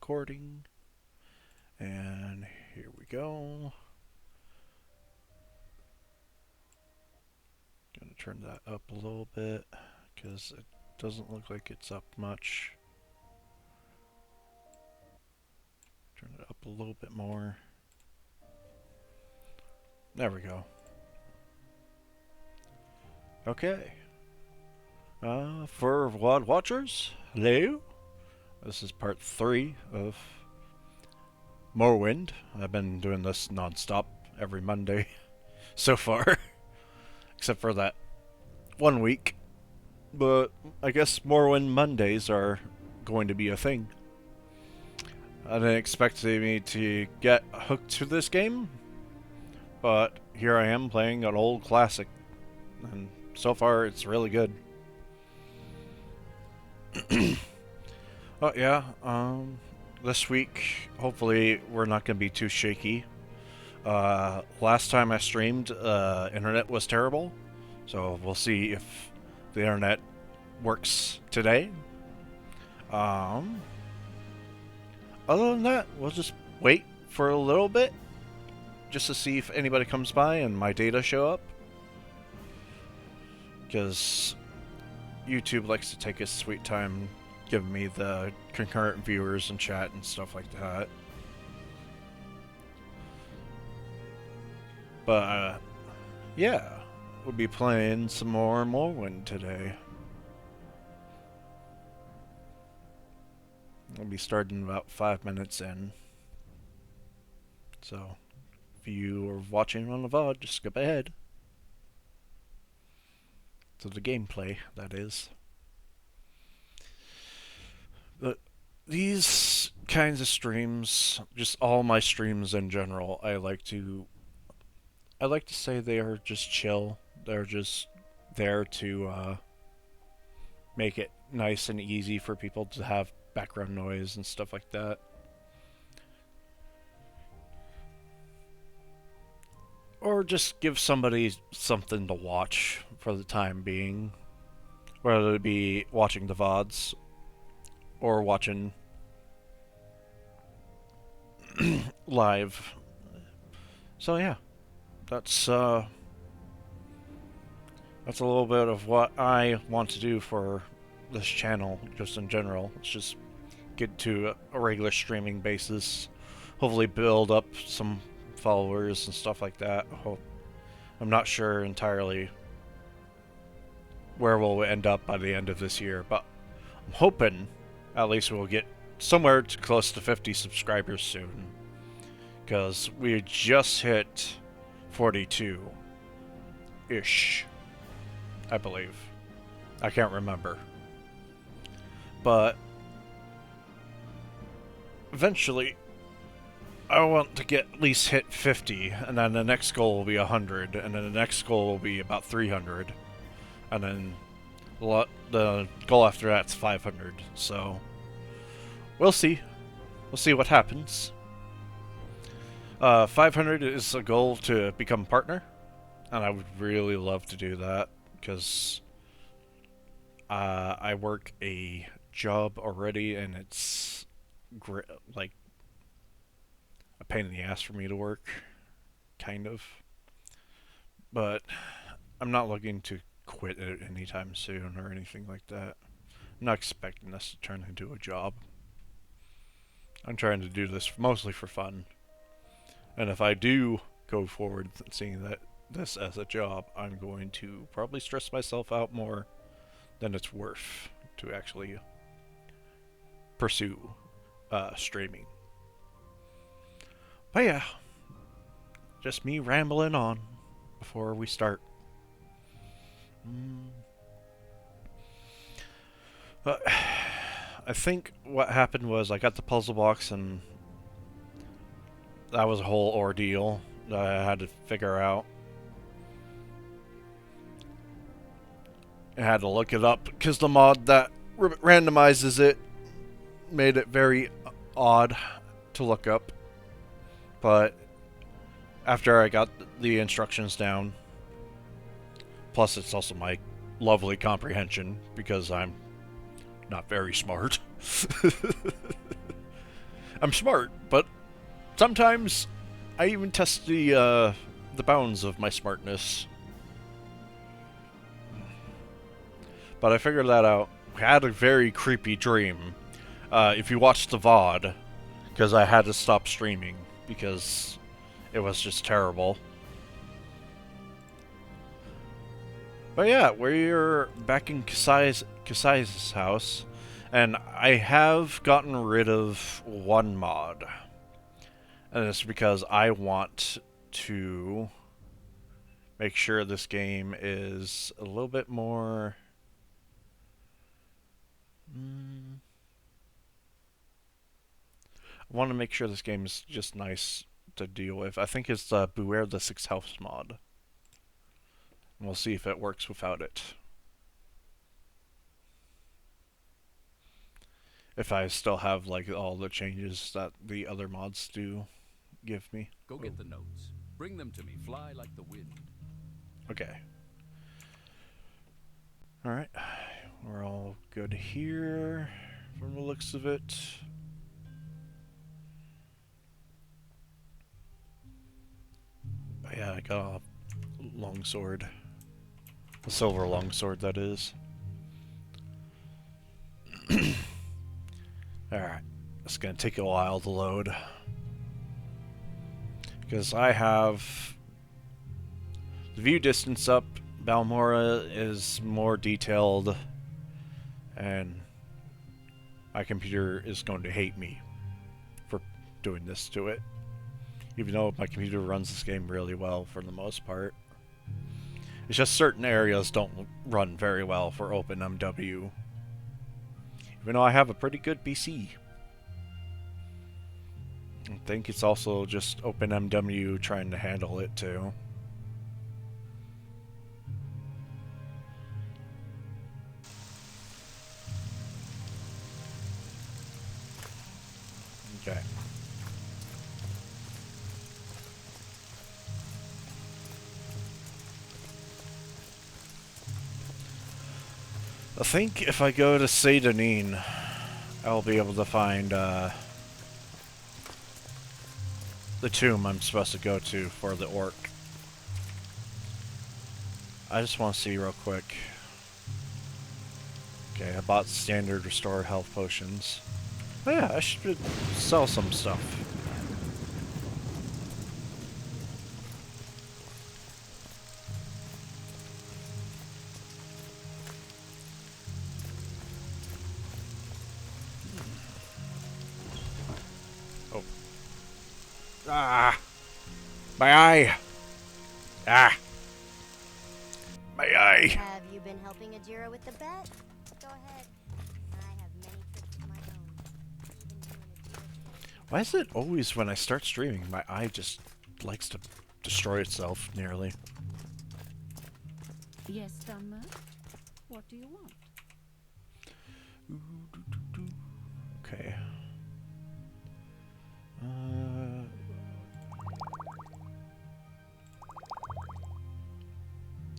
recording. And here we go. Gonna turn that up a little bit because it doesn't look like it's up much. Turn it up a little bit more. There we go. Okay. For WOD Watchers, hello. This is part 3 of Morrowind. I've been doing this non-stop every Monday so far, except for that 1 week. But I guess Morrowind Mondays are going to be a thing. I didn't expect me to get hooked to this game, but here I am playing an old classic, and so far it's really good. Oh yeah, this week hopefully we're not going to be too shaky. Last time I streamed, internet was terrible, so we'll see if the internet works today. Other than that, we'll just wait for a little bit just to see if anybody comes by and my data show up, because YouTube likes to take its sweet time giving me the concurrent viewers and chat and stuff like that. But yeah, we'll be playing some more Morrowind today. We'll be starting about 5 minutes in. So if you are watching on the VOD, just skip ahead to the gameplay, that is. But these kinds of streams, just all my streams in general, I like to say they are just chill. They're just there to make it nice and easy for people to have background noise and stuff like that. Or just give somebody something to watch for the time being. Whether it be watching the VODs or watching live. So yeah, that's a little bit of what I want to do for this channel, just in general. It's just get to a regular streaming basis, hopefully build up some followers and stuff like that. I'm not sure entirely where we'll end up by the end of this year, but I'm hoping at least we'll get somewhere close to 50 subscribers soon, because we just hit 42-ish, I believe. I can't remember. But eventually I want to get at least hit 50, and then the next goal will be 100, and then the next goal will be about 300, and then the goal after that's 500. So we'll see. We'll see what happens. 500 is a goal to become partner, and I would really love to do that, because I work a job already, and it's like a pain in the ass for me to work, kind of. But I'm not looking to quit it anytime soon or anything like that. I'm not expecting this to turn into a job. I'm trying to do this mostly for fun. And if I do go forward seeing that this as a job, I'm going to probably stress myself out more than it's worth to actually pursue streaming. But yeah, just me rambling on before we start. But I think what happened was I got the puzzle box, and that was a whole ordeal that I had to figure out. I had to look it up because the mod that randomizes it made it very odd to look up. But after I got the instructions down, plus it's also my lovely comprehension because I'm not very smart. I'm smart, but sometimes I even test the bounds of my smartness. But I figured that out. I had a very creepy dream. If you watch the VOD, because I had to stop streaming because it was just terrible. But yeah, we're back in Kasai's house, and I have gotten rid of one mod. And it's because I want to make sure this game is a little bit more... I want to make sure this game is just nice to deal with. I think it's the Beware the Sixth House mod. And we'll see if it works without it. If I still have like all the changes that the other mods do give me. Go get the notes. Bring them to me. Fly like the wind. Okay. Alright. We're all good here from the looks of it. Yeah, I got a longsword. A silver longsword, that is. Alright. It's gonna take a while to load. Because I have the view distance up. Balmora is more detailed. And my computer is going to hate me for doing this to it. Even though my computer runs this game really well for the most part. It's just certain areas don't run very well for OpenMW. Even though I have a pretty good PC. I think it's also just OpenMW trying to handle it too. Okay. I think if I go to Saint-Denis, I'll be able to find the tomb I'm supposed to go to for the orc. I just want to see real quick. Okay, I bought standard restore health potions. Oh yeah, I should sell some stuff. Oh. Ah! My eye! Ah! My eye! Have you been helping Ajira with the bet? Go ahead. I have many tricks of my own. Even you and Ajira. Why is it always when I start streaming, my eye just likes to destroy itself, nearly? Yes, Stammer? What do you want? Okay.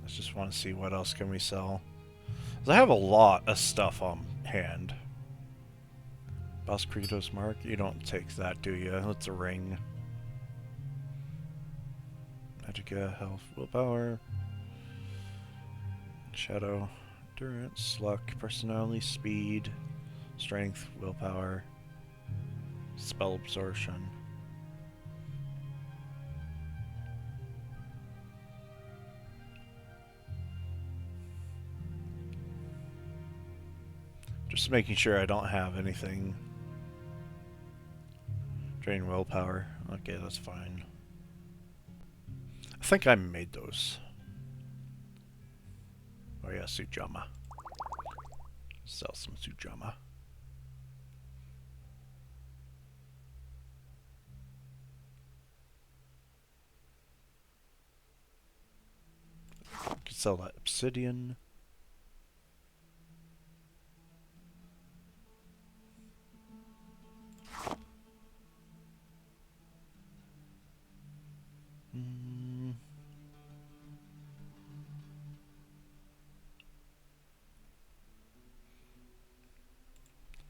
Let's just want to see what else can we sell. 'Cause I have a lot of stuff on hand. Boss Credos Mark, you don't take that, do you? It's a ring. Magicka, health, willpower. Shadow, endurance, luck, personality, speed, strength, willpower, spell absorption. Just making sure I don't have anything. Drain willpower. Okay, that's fine. I think I made those. Oh yeah, Sujama. Sell some Sujama. Could sell that obsidian.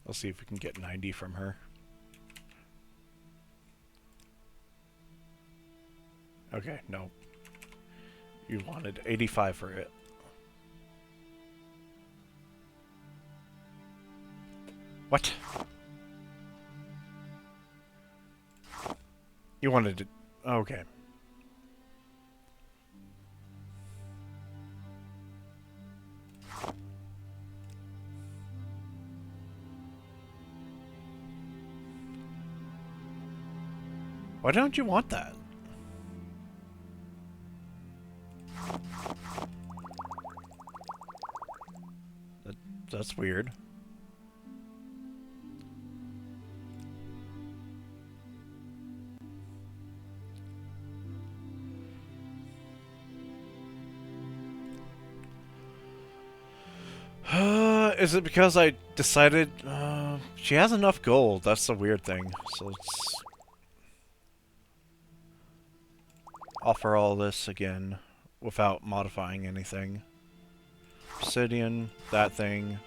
Let's see if we can get 90 from her. Okay, no. You wanted 85 for it. What? You wanted it. Okay. Why don't you want that? That's weird. Is it because I decided she has enough gold? That's the weird thing. So let's offer all this again without modifying anything. Obsidian, that thing.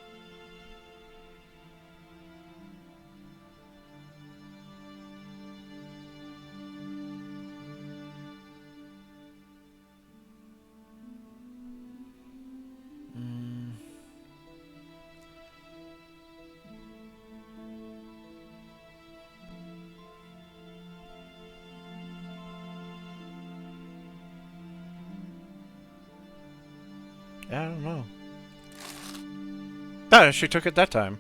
I don't know. Ah, she took it that time.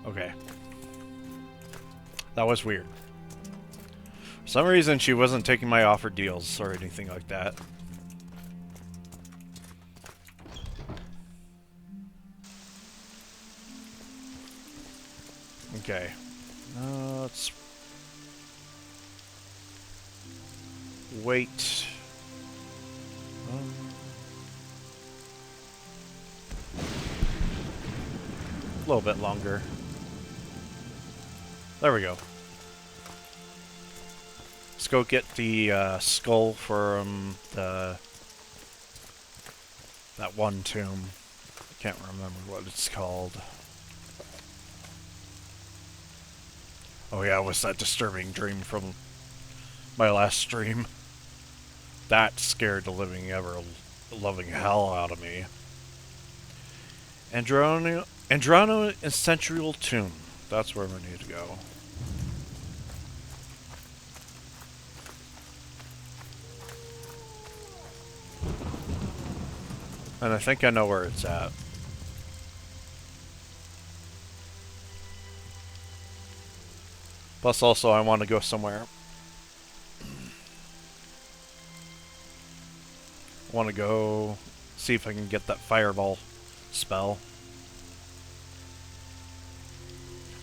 Okay. That was weird. For some reason, she wasn't taking my offered deals or anything like that. Okay. Let's wait. A little bit longer. There we go. Let's go get the skull from that one tomb. I can't remember what it's called. Oh yeah, it was that disturbing dream from my last stream. That scared the living loving hell out of me. Androna Central Tomb. That's where we need to go. And I think I know where it's at. Plus also I want to go somewhere. I want to go see if I can get that fireball spell.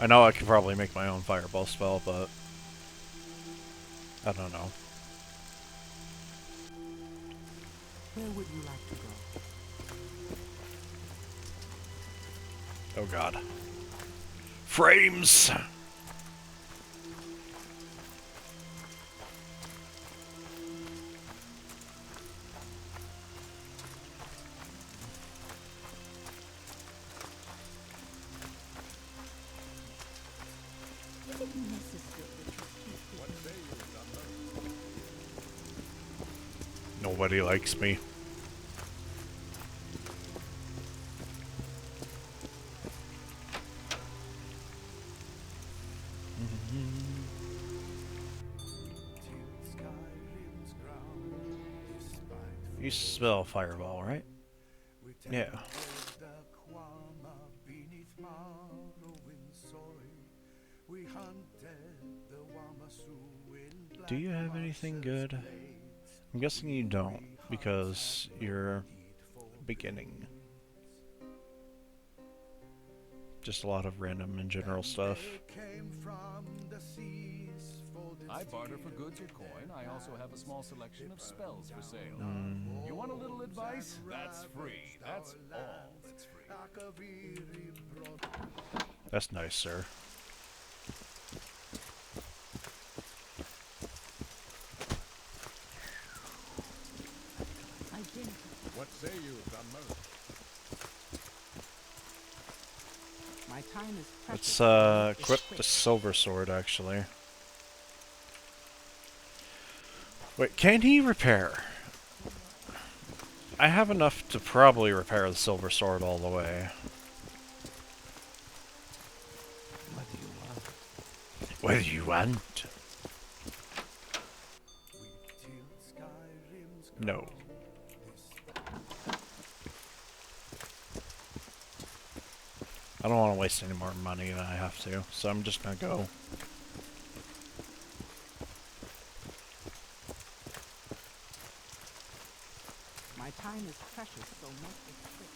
I know I could probably make my own fireball spell, but I don't know. Where would you like to go? Oh god. Frames! Is it necessary to keep Nobody likes me. You smell fireball, right? Yeah. Do you have anything good? I'm guessing you don't, because you're beginning. Just a lot of random and general stuff. I barter for goods or coin. I also have a small selection of spells for sale. You want a little advice? That's free. That's all that's free. That's nice, sir. say you've done most. My time is precious. Let's so make this equip quick. the silver sword actually. Wait, can he repair? I have enough to probably repair the silver sword all the way. What do you want? What do you want? No. I don't want to waste any more money than I have to, so I'm just gonna go. My time is precious, so make this quick.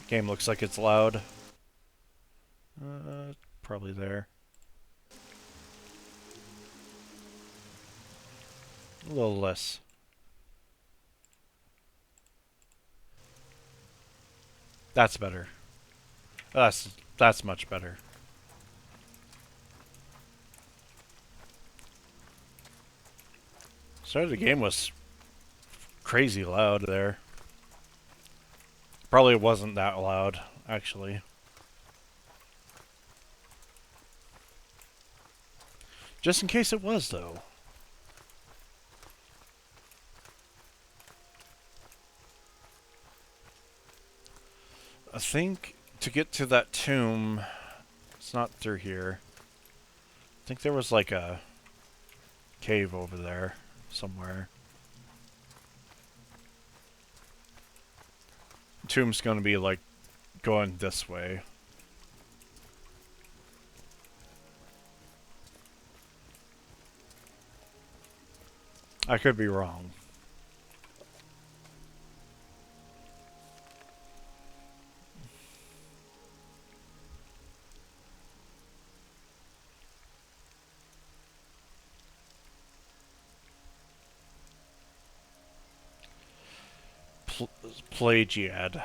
Game looks like it's loud. Probably there. A little less. That's better. That's much better. Start of the game was crazy loud there. Probably wasn't that loud, actually. Just in case it was, though. I think to get to that tomb, it's not through here. I think there was like a cave over there somewhere. Tomb's gonna be like going this way. I could be wrong. Plagiad.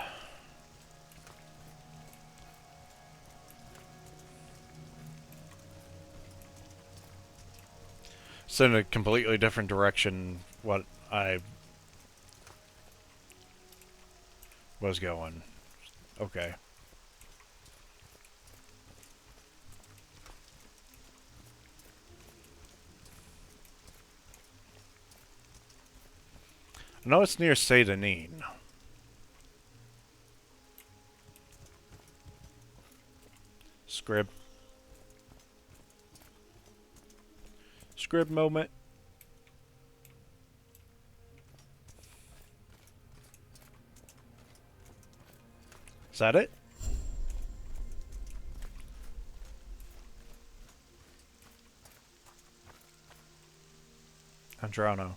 It's in a completely different direction what I was going. Okay. I know it's near Sadanin. Scrib. Scrib moment. Is that it? Andrano.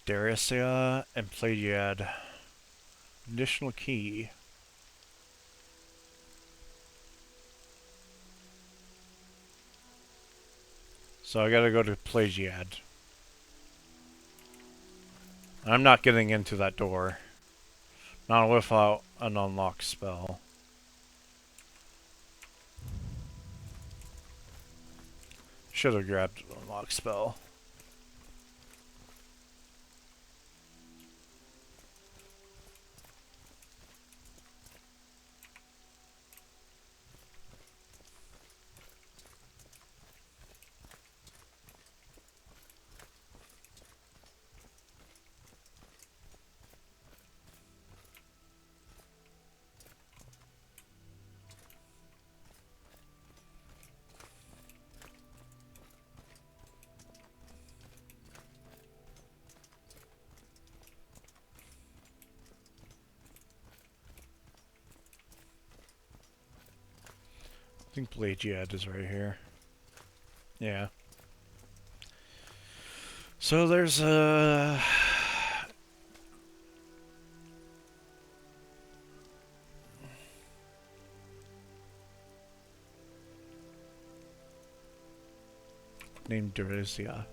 Daricia and Plagiad. Additional key. So I gotta go to Plagiad. I'm not getting into that door. Not without an unlocked spell. Should have grabbed an unlocked spell. think Pelagiad is right here. Yeah. So there's a... named Durizia.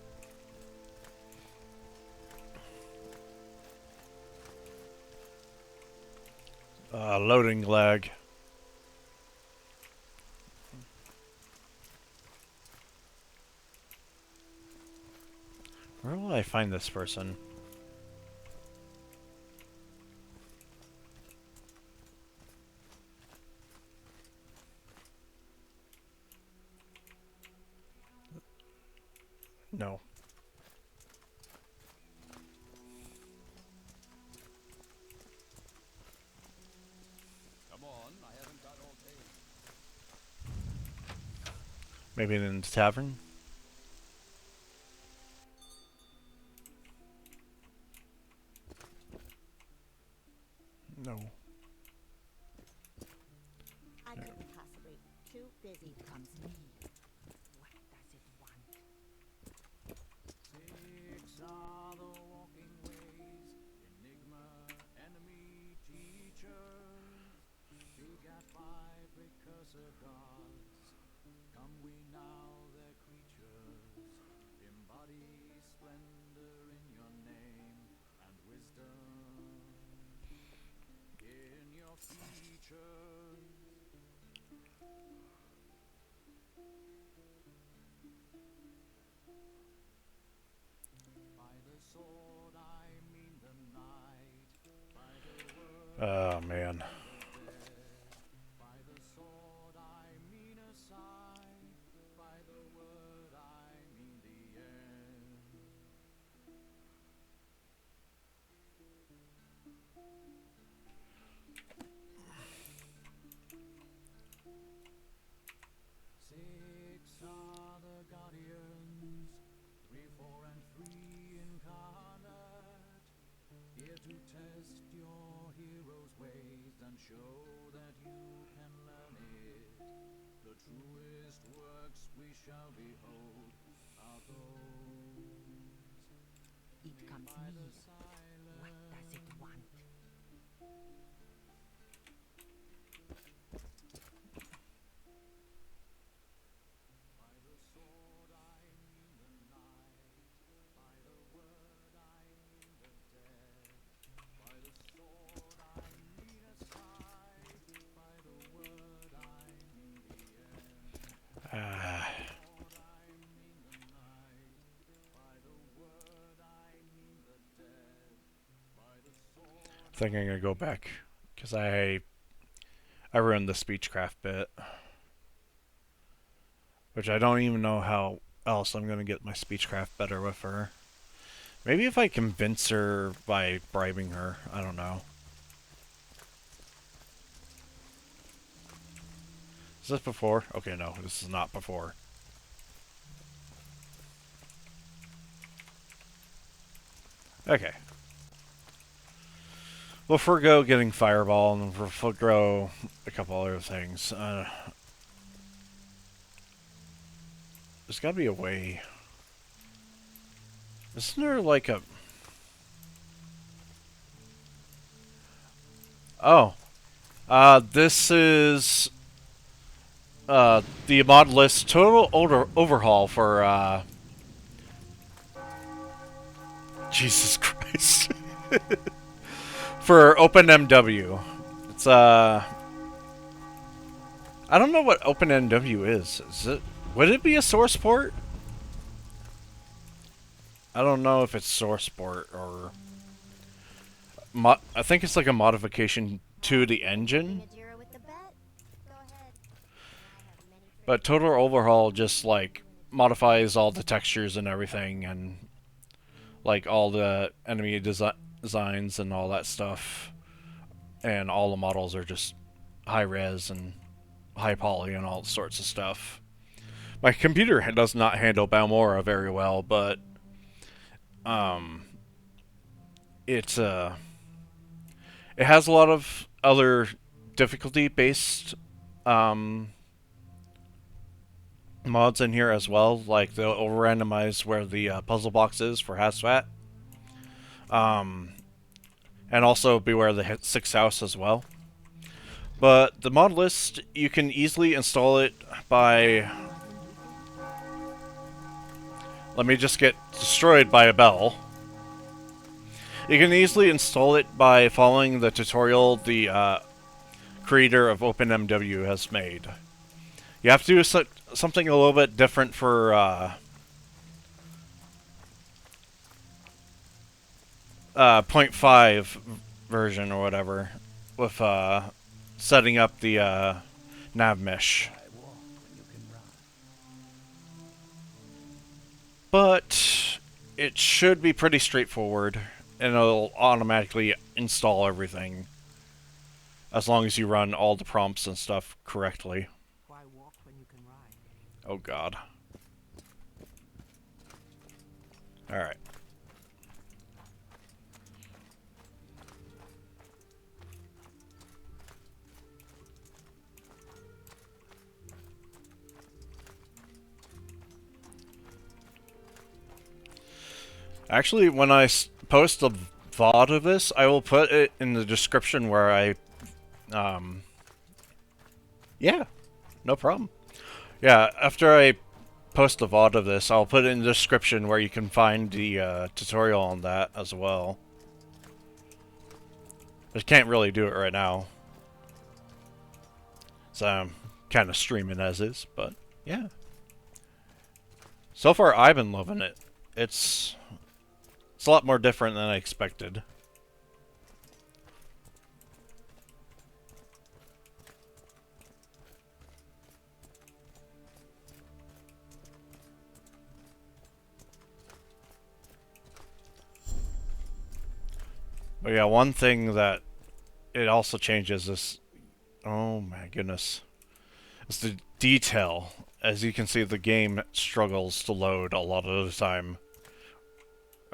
Loading lag. Where will I find this person? No. Come on, I haven't got all day. Maybe in the tavern? No. I couldn't possibly. Too busy comes me. What does it want? Six are the walking ways, enigma, enemy, teachers. Begat by precursor gods, come we now their creatures. Embody splendor in your name and wisdom in your features. By the sword I mean the night, by the word Oh, man. by the sword I mean a sigh, by the word I mean the end. Six are the guardians, 3, 4, and 3 incarnate, here to test your hero's ways and show that you can learn it. The truest works we shall behold are those It comes by me. the What does it want? By the sword I mean the night, by the word I mean the dead, by the sword I mean a sigh, by the word I mean the end. Ah. Sword I mean the night, by the word I mean the dead, by the sword I think I'm gonna go back. Because I ruined the speechcraft bit. Which I don't even know how else I'm gonna get my speechcraft better with her. Maybe if I convince her by bribing her. I don't know. Is this before? Okay, no, this is not before. Okay. We'll forego getting Fireball and we'll forego a couple other things. There's gotta be a way. Isn't there like a... Oh. This is... the mod list total overhaul for, Jesus Christ. For OpenMW. It's, I don't know what OpenMW is. Is it... Would it be a source port? I don't know if it's source port or... I think it's like a modification to the engine. Bring a Jira with the bet? Go ahead. I have many tricks But total overhaul just like modifies all the textures and everything and like all the enemy designs and all that stuff. And all the models are just high res and high poly and all sorts of stuff. My computer does not handle Balmora very well, but um, it's it has a lot of other difficulty based um mods in here as well. Like they'll randomize where the puzzle box is for Hazmat. Um, and also beware the sixth house as well. But the mod list, you can easily install it by... Let me just get destroyed by a bell. You can easily install it by following the tutorial the creator of OpenMW has made. You have to do something a little bit different for point 0.5 version or whatever with setting up the nav mesh. But it should be pretty straightforward, and it'll automatically install everything as long as you run all the prompts and stuff correctly. Why walk when you can ride? Oh god. Alright. Actually, when I post a VOD of this, I will put it in the description where I... Yeah, no problem. Yeah, after I post a VOD of this, I'll put it in the description where you can find the tutorial on that as well. I can't really do it right now. So I'm kind of streaming as is, but yeah. So far, I've been loving it. It's a lot more different than I expected. But yeah, one thing that it also changes is... Oh my goodness. It's the detail. As you can see, the game struggles to load a lot of the time.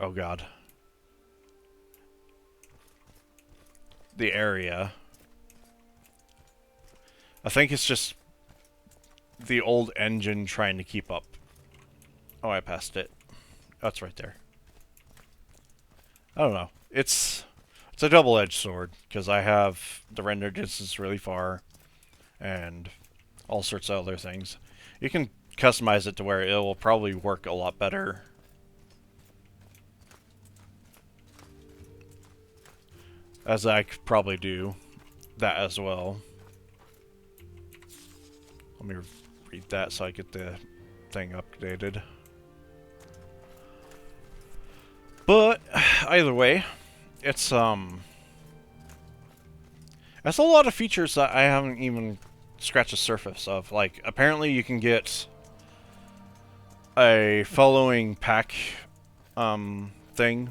Oh god. The area. I think it's just the old engine trying to keep up. Oh, I passed it. Oh, it's right there. I don't know. It's a double-edged sword, because I have the render distance really far, and all sorts of other things. You can customize it to where it will probably work a lot better. As I could probably do that as well. Let me read that so I get the thing updated. But either way, it's that's a lot of features that I haven't even scratched the surface of. Like, apparently you can get a following pack thing.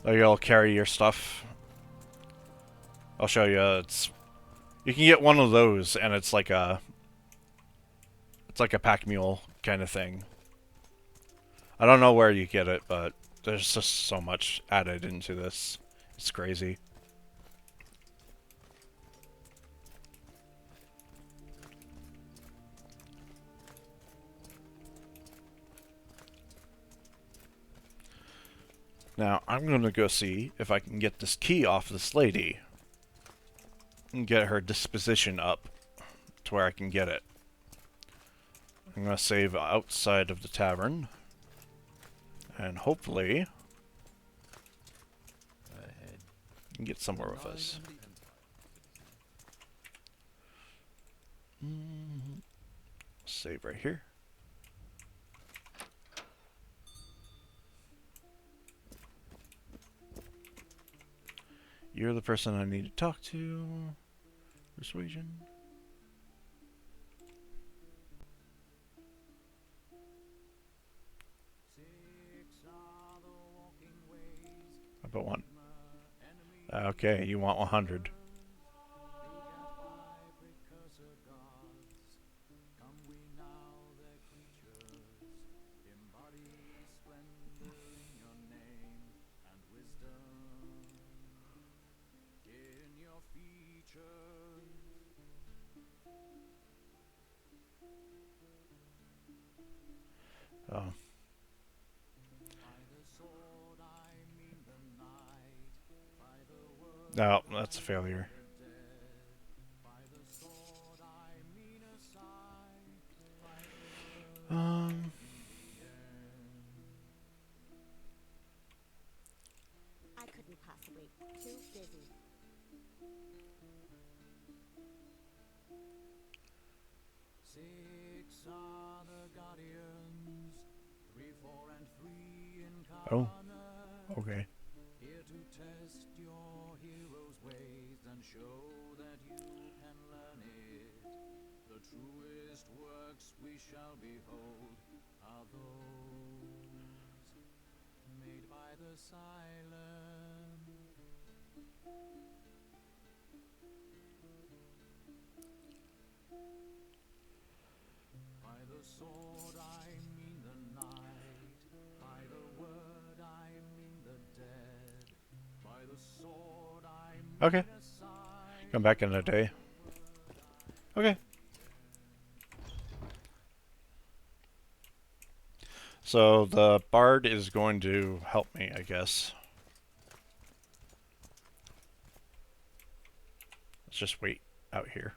Like, you'll carry your stuff. I'll show you. You can get one of those, and it's like a pack mule kind of thing. I don't know where you get it, but there's just so much added into this. It's crazy. Now, I'm going to go see if I can get this key off this lady and get her disposition up to where I can get it. I'm going to save outside of the tavern. And hopefully, I can get somewhere with us. Save right here. You're the person I need to talk to. Persuasion. About one. Okay, you want 100. No, that's a failure. Um, I couldn't possibly. Too busy. Six are the guardians, three, four, and three oh, incarnate, okay. here to test your hero's ways and show that you can learn it. The truest works we shall behold are those made by the silent. By the sword I mean the night, by the word I mean the dead, by the sword I Okay. mean a sigh, Come back in a by day. the word I Okay. mean dead. So the bard is going to help me, I guess. Let's just wait out here.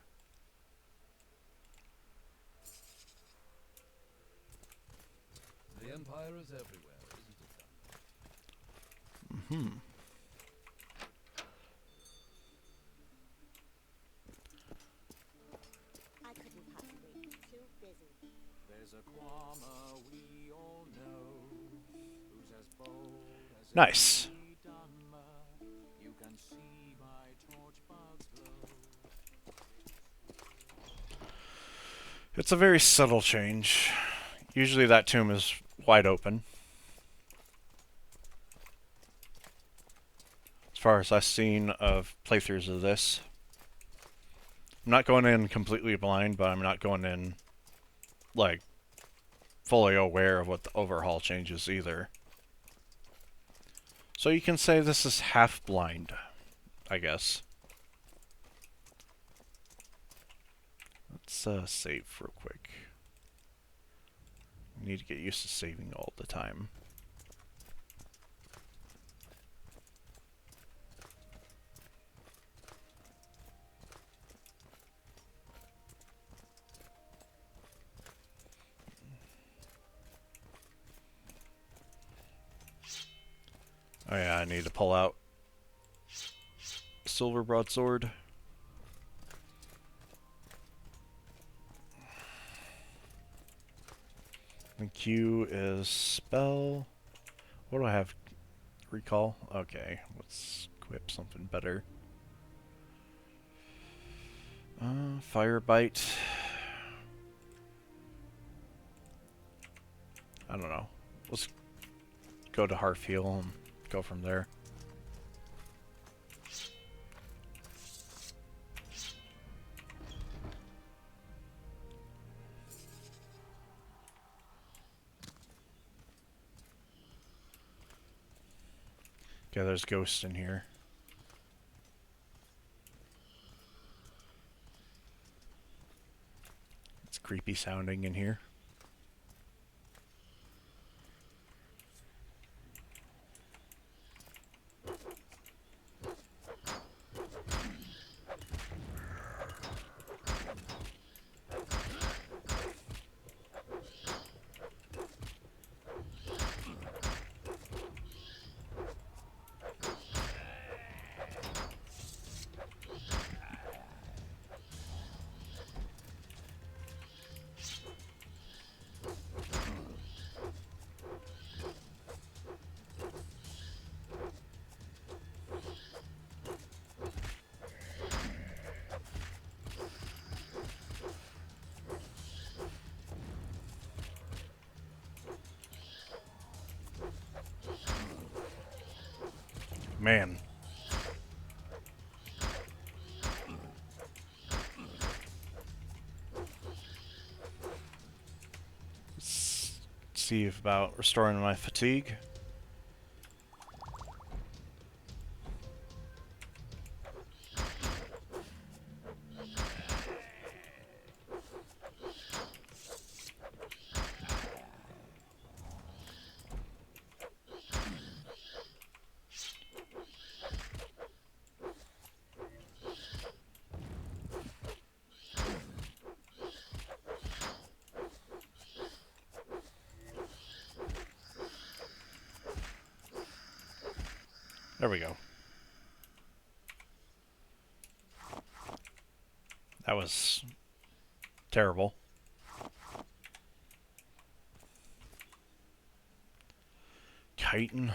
The Empire is everywhere, isn't it, Gunnar? Hmm. I couldn't possibly. Too busy. There's a Quama we all know, who's as bold as Nice. any Dunmer. You can see my torch bugs glow. It's a very subtle change. Usually that tomb is wide open. As far as I've seen of playthroughs of this. I'm not going in completely blind, but I'm not going in, like, fully aware of what the overhaul changes either. So you can say this is half blind, I guess. Let's save real quick. I need to get used to saving all the time. Oh yeah, I need to pull out Silver Broadsword. And Q is spell. What do I have? Recall? Okay, let's equip something better. Fire Bite. I don't know. Let's go to Half Heal and go from there. Okay, there's ghosts in here. It's creepy sounding in here. Man. Let's see about restoring my fatigue. There we go. That was terrible. Chitin.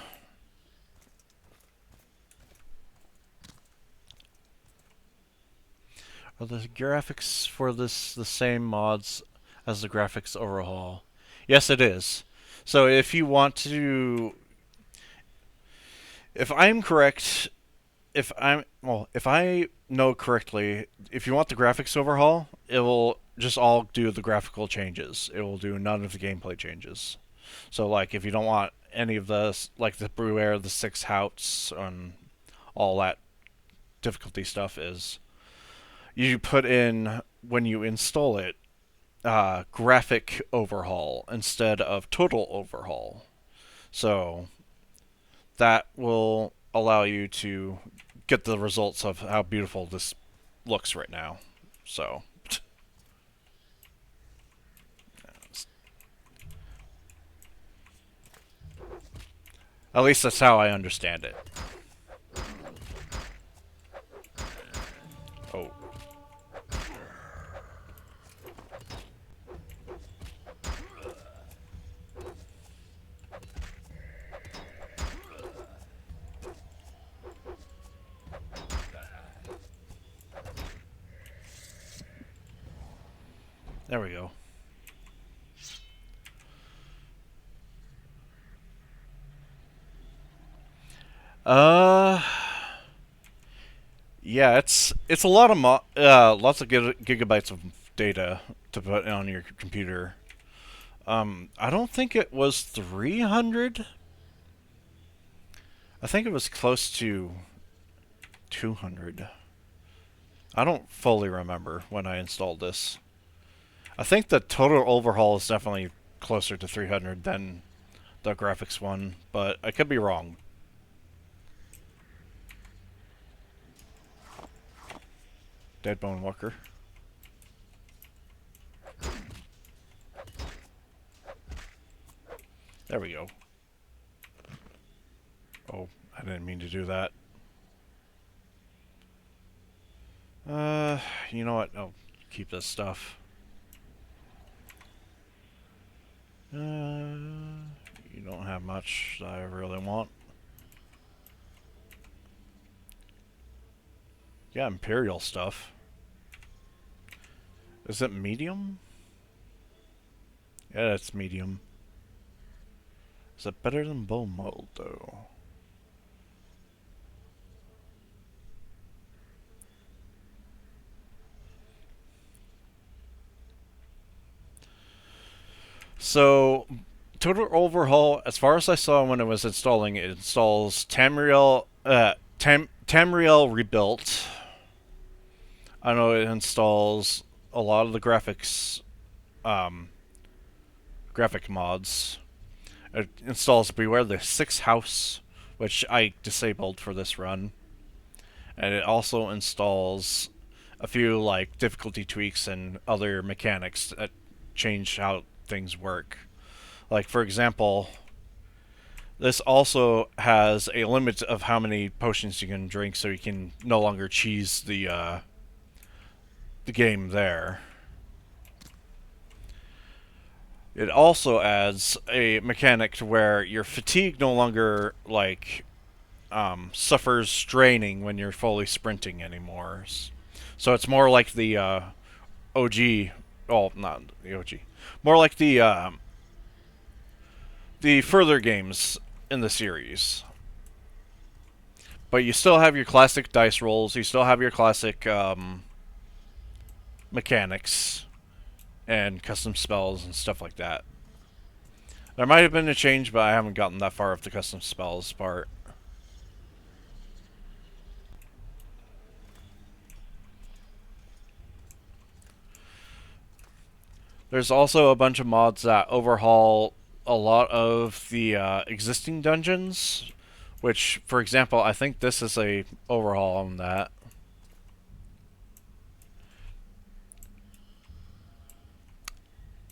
Are the graphics for this the same mods as the graphics overhaul? Yes, it is. So if you want to, if I'm correct, if I know correctly, if you want the graphics overhaul, it will just all do the graphical changes. It will do none of the gameplay changes. So like if you don't want any of the like the Beware, the six houts, and all that difficulty stuff is you put in when you install it graphic overhaul instead of total overhaul. So that will allow you to get the results of how beautiful this looks right now. So at least that's how I understand it. Oh. There we go. Uh, yeah, it's a lot of lots of gigabytes of data to put on your computer. I don't think it was 300. I think it was close to 200. I don't fully remember when I installed this. I think the total overhaul is definitely closer to 300 than the graphics one, but I could be wrong. Dead Bone Walker. There we go. Oh, I didn't mean to do that. You know what? I'll keep this stuff. You don't have much that I really want. Yeah, Imperial stuff. Is it medium? Yeah, it's medium. Is it better than bone mold, though? So, total overhaul, as far as I saw when it was installing, it installs Tamriel rebuilt. I know it installs a lot of the um, graphic mods. It installs Beware the Sixth House, which I disabled for this run. And it also installs a few like difficulty tweaks and other mechanics that change how things work. Like for example, this also has a limit of how many potions you can drink, so you can no longer cheese the game there. It also adds a mechanic to where your fatigue no longer like suffers straining when you're fully sprinting anymore. So it's more like the OG. Oh, not the OG. More like the further games in the series. But you still have your classic dice rolls. You still have your classic mechanics and custom spells and stuff like that. There might have been a change, but I haven't gotten that far with the custom spells part. There's also a bunch of mods that overhaul a lot of the existing dungeons, which, for example, I think this is a overhaul on that.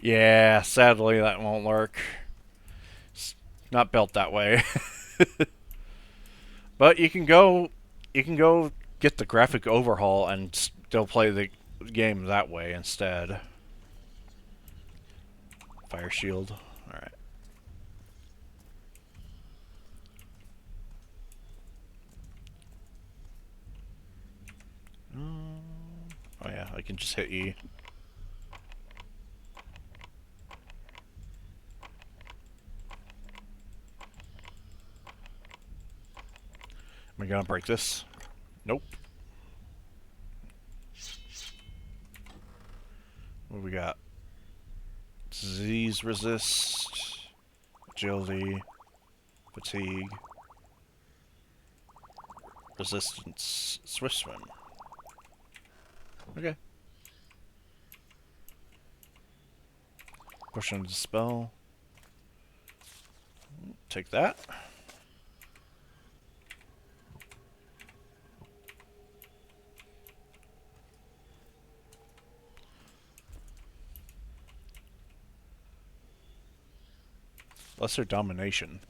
Yeah, sadly that won't work. It's not built that way. But you can go get the graphic overhaul and still play the game that way instead. Fire shield. All right. Oh yeah, I can just hit E. Am I gonna break this? Nope. What do we got? Disease resist, agility, fatigue, resistance, swift swim. Okay. Push on dispel. Take that. Lesser domination.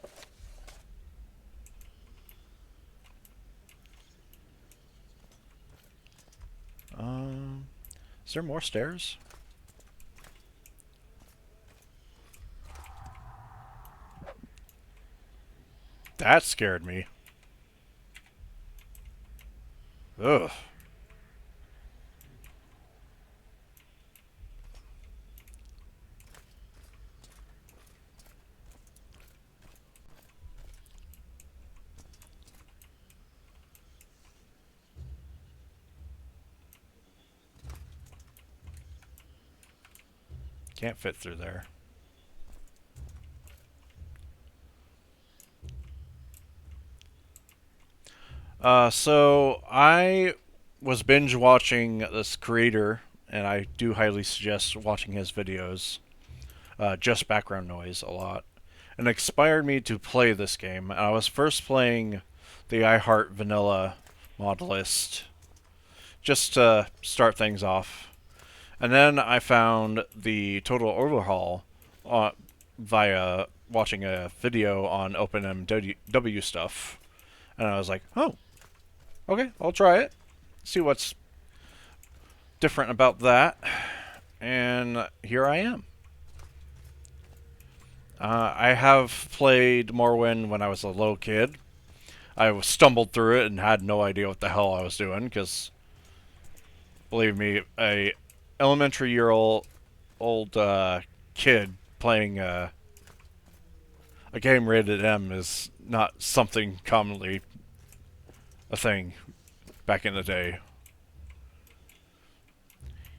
Is there more stairs? That scared me. Ugh. Can't fit through there. So I was binge watching this creator, and I do highly suggest watching his videos. Just background noise a lot. And it inspired me to play this game. I was first playing the iHeart Vanilla mod list just to start things off. And then I found the Total Overhaul via watching a video on OpenMW stuff. And I was like, oh, okay, I'll try it. See what's different about that. And here I am. I have played Morrowind when I was a little kid. I stumbled through it and had no idea what the hell I was doing, because, believe me, a elementary year old kid playing a game rated M is not something commonly a thing back in the day.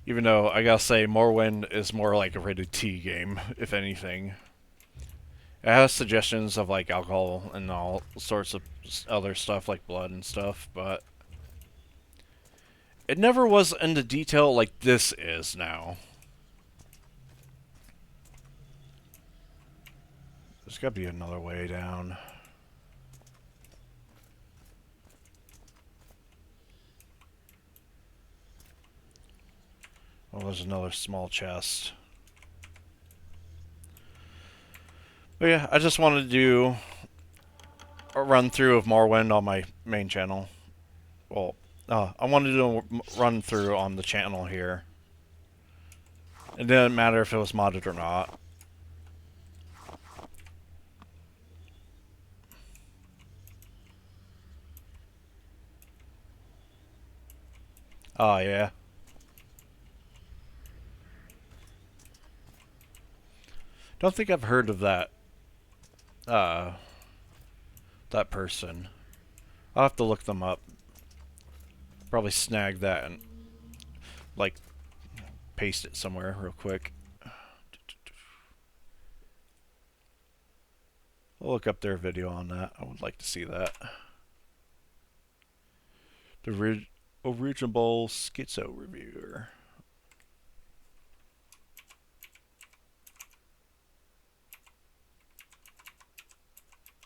Even though I gotta say, Morrowind is more like a rated T game, if anything. It has suggestions of like alcohol and all sorts of other stuff like blood and stuff, but it never was into detail like this is now. There's gotta be another way down. Oh, there's another small chest. But yeah, I just wanted to do a run through of Morrowind on my main channel. Well, I wanted to do a run through on the channel here. It didn't matter if it was modded or not. Oh, yeah. Don't think I've heard of that, that person. I'll have to look them up. Probably snag that and, like, paste it somewhere real quick. I'll look up their video on that. I would like to see that. The original Schizo Reviewer.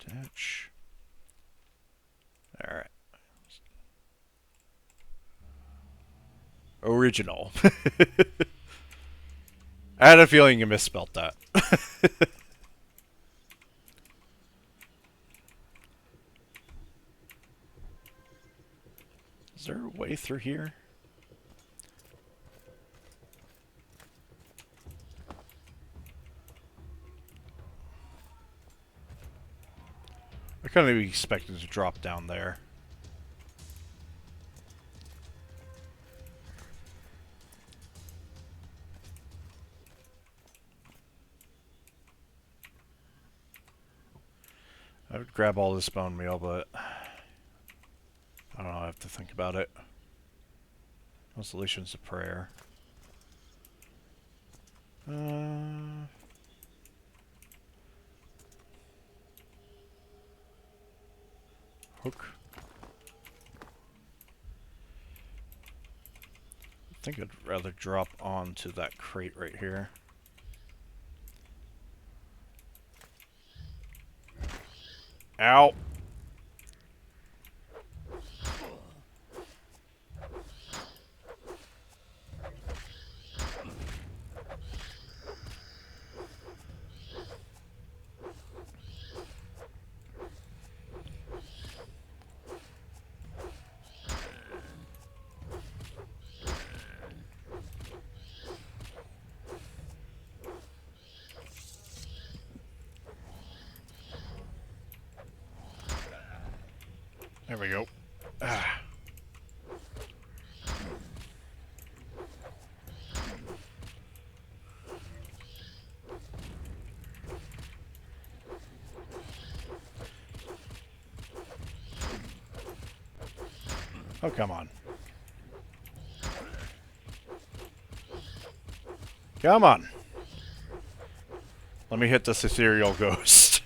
Attach. Alright. Original. I had a feeling you misspelled that. Maybe through here? I kind of expected to drop down there. I would grab all this bone meal, but I don't know, I have to think about it. Solutions to prayer. Hook. I think I'd rather drop onto that crate right here. Ow! There we go. Ah. Oh, come on. Come on. Let me hit this ethereal ghost.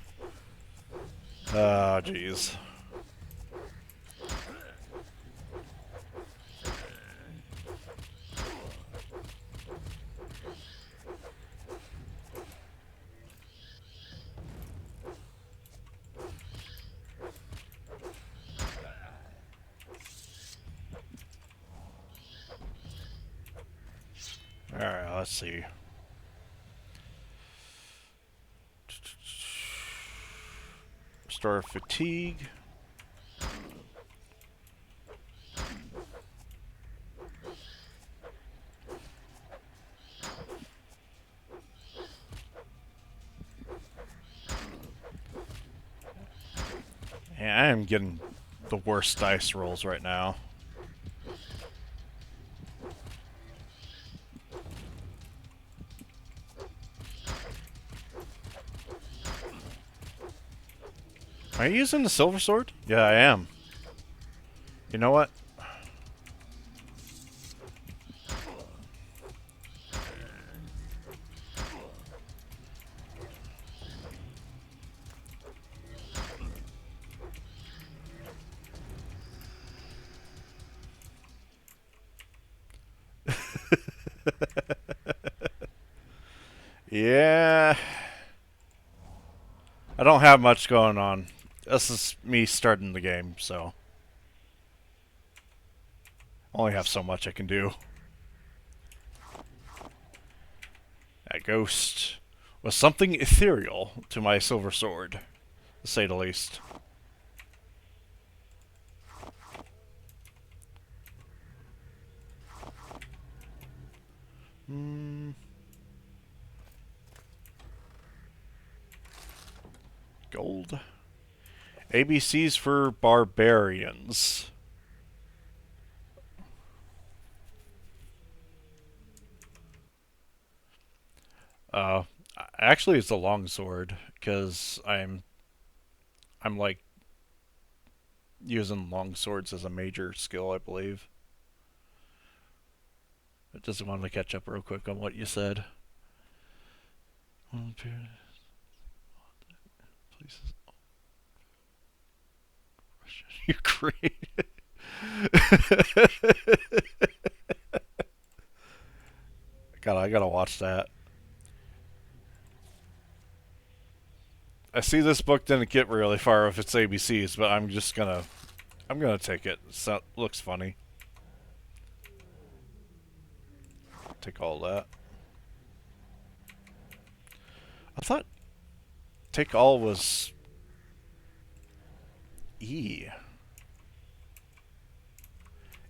Oh, jeez. Alright, let's see. Restore fatigue. Yeah, I am getting the worst dice rolls right now. Are you using the silver sword? Yeah, I am. You know what? Yeah. I don't have much going on. This is me starting the game, so only have so much I can do. That ghost was something ethereal to my silver sword, to say the least. Gold. ABCs for barbarians. Uh, Actually, it's a longsword because I'm like using longswords as a major skill, I believe. I just wanted to catch up real quick on what you said. Places. Russia, Ukraine. I gotta watch that. I see this book didn't get really far if it's ABCs, but I'm gonna take it. So, looks funny. Take all that. I thought take all was E.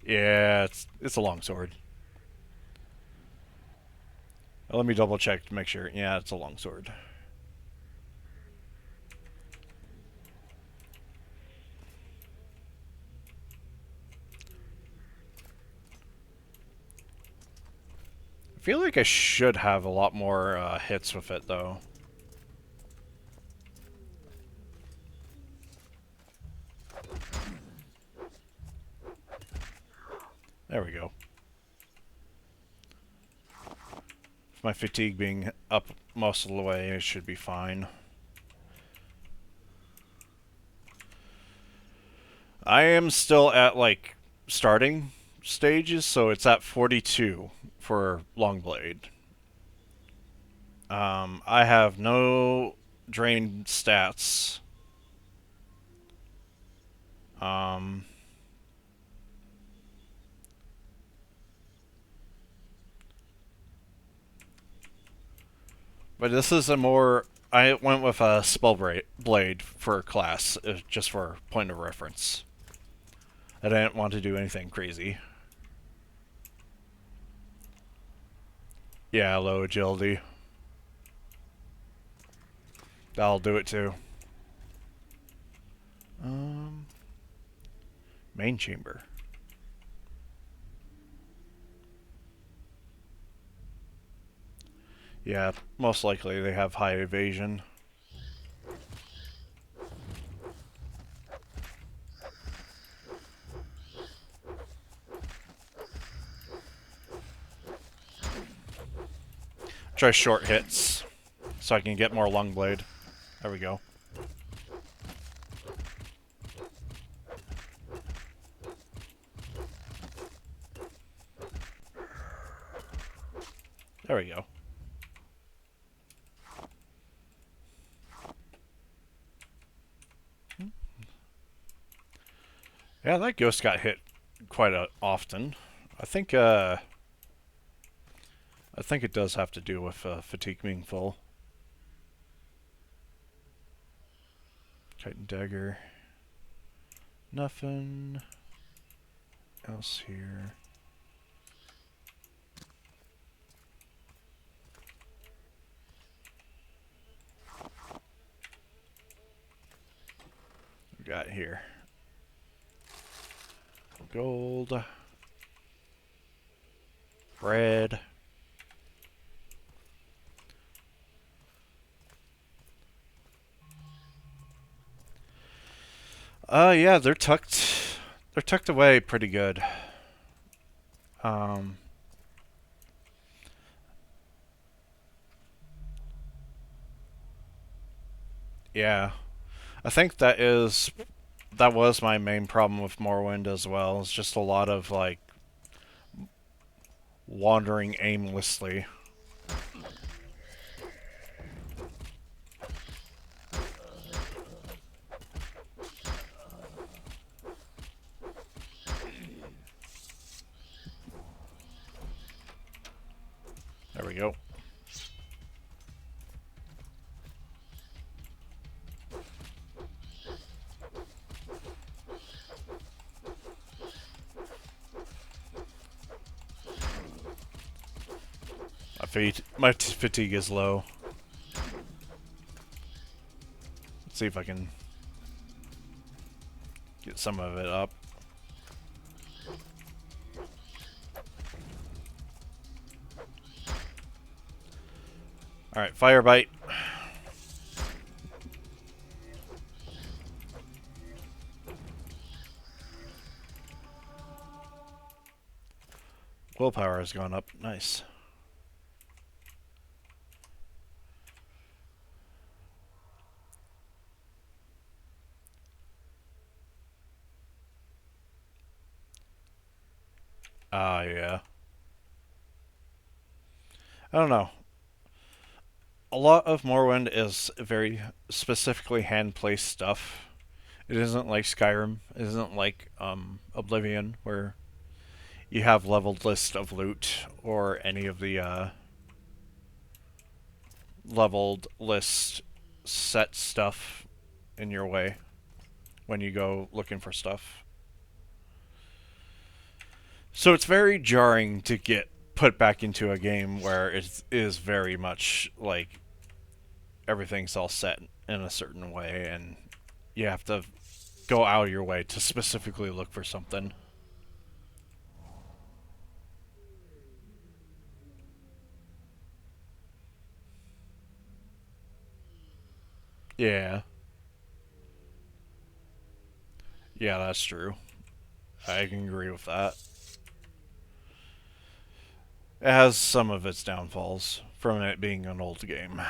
Yeah, it's a long sword. Let me double check to make sure. Yeah, it's a long sword. I feel like I should have a lot more hits with it, though. There we go. With my fatigue being up most of the way, it should be fine. I am still at, like, starting stages, so it's at 42 for Longblade. I have no drained stats. Um, but this is a more... I went with a Blade for class, just for point of reference. I didn't want to do anything crazy. Yeah, low agility. That'll do it too. Um, Main chamber. Yeah, most likely they have high evasion. Try short hits so I can get more long blade. There we go. There we go. Yeah, that ghost got hit quite often. I think it does have to do with fatigue being full. Titan dagger. Nothing else here. We got here. Gold. Bread. Yeah, they're tucked. They're tucked away pretty good. Um, yeah, I think that was my main problem with Morrowind as well. It's just a lot of like wandering aimlessly. There we go. My fatigue is low. Let's see if I can get some of it up. Alright, fire bite. Willpower has gone up. Nice. Ah, yeah. I don't know. A lot of Morrowind is very specifically hand-placed stuff. It isn't like Skyrim. It isn't like Oblivion, where you have leveled list of loot or any of the leveled list set stuff in your way when you go looking for stuff. So it's very jarring to get put back into a game where it is very much like everything's all set in a certain way, and you have to go out of your way to specifically look for something. Yeah. Yeah, that's true. I can agree with that. It has some of its downfalls from it being an old game.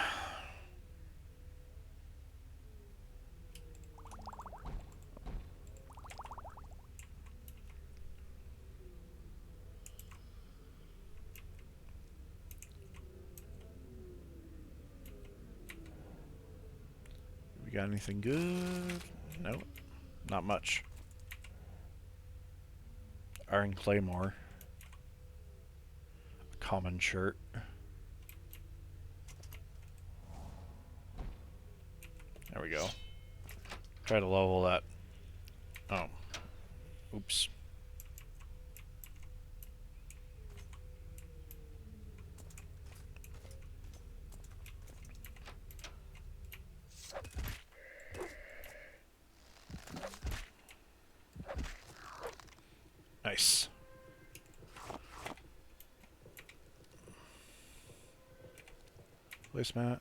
We got anything good? Nope. Not much. Iron Claymore. A common shirt. There we go. Try to level that. Oh. Oops. Nice. Placemat.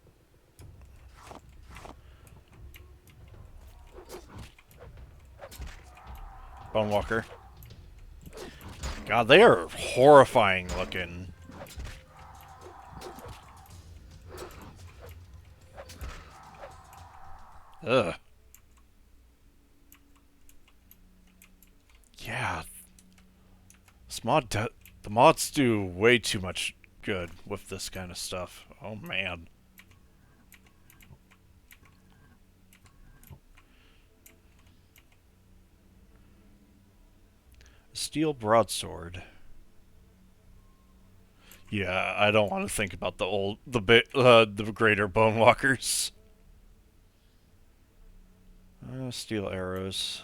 Bone Walker. God, they are horrifying looking. Ugh. Yeah. The mods do way too much good with this kind of stuff. Oh man. Steel broadsword. Yeah, I don't want to think about the greater bone walkers. Steel arrows.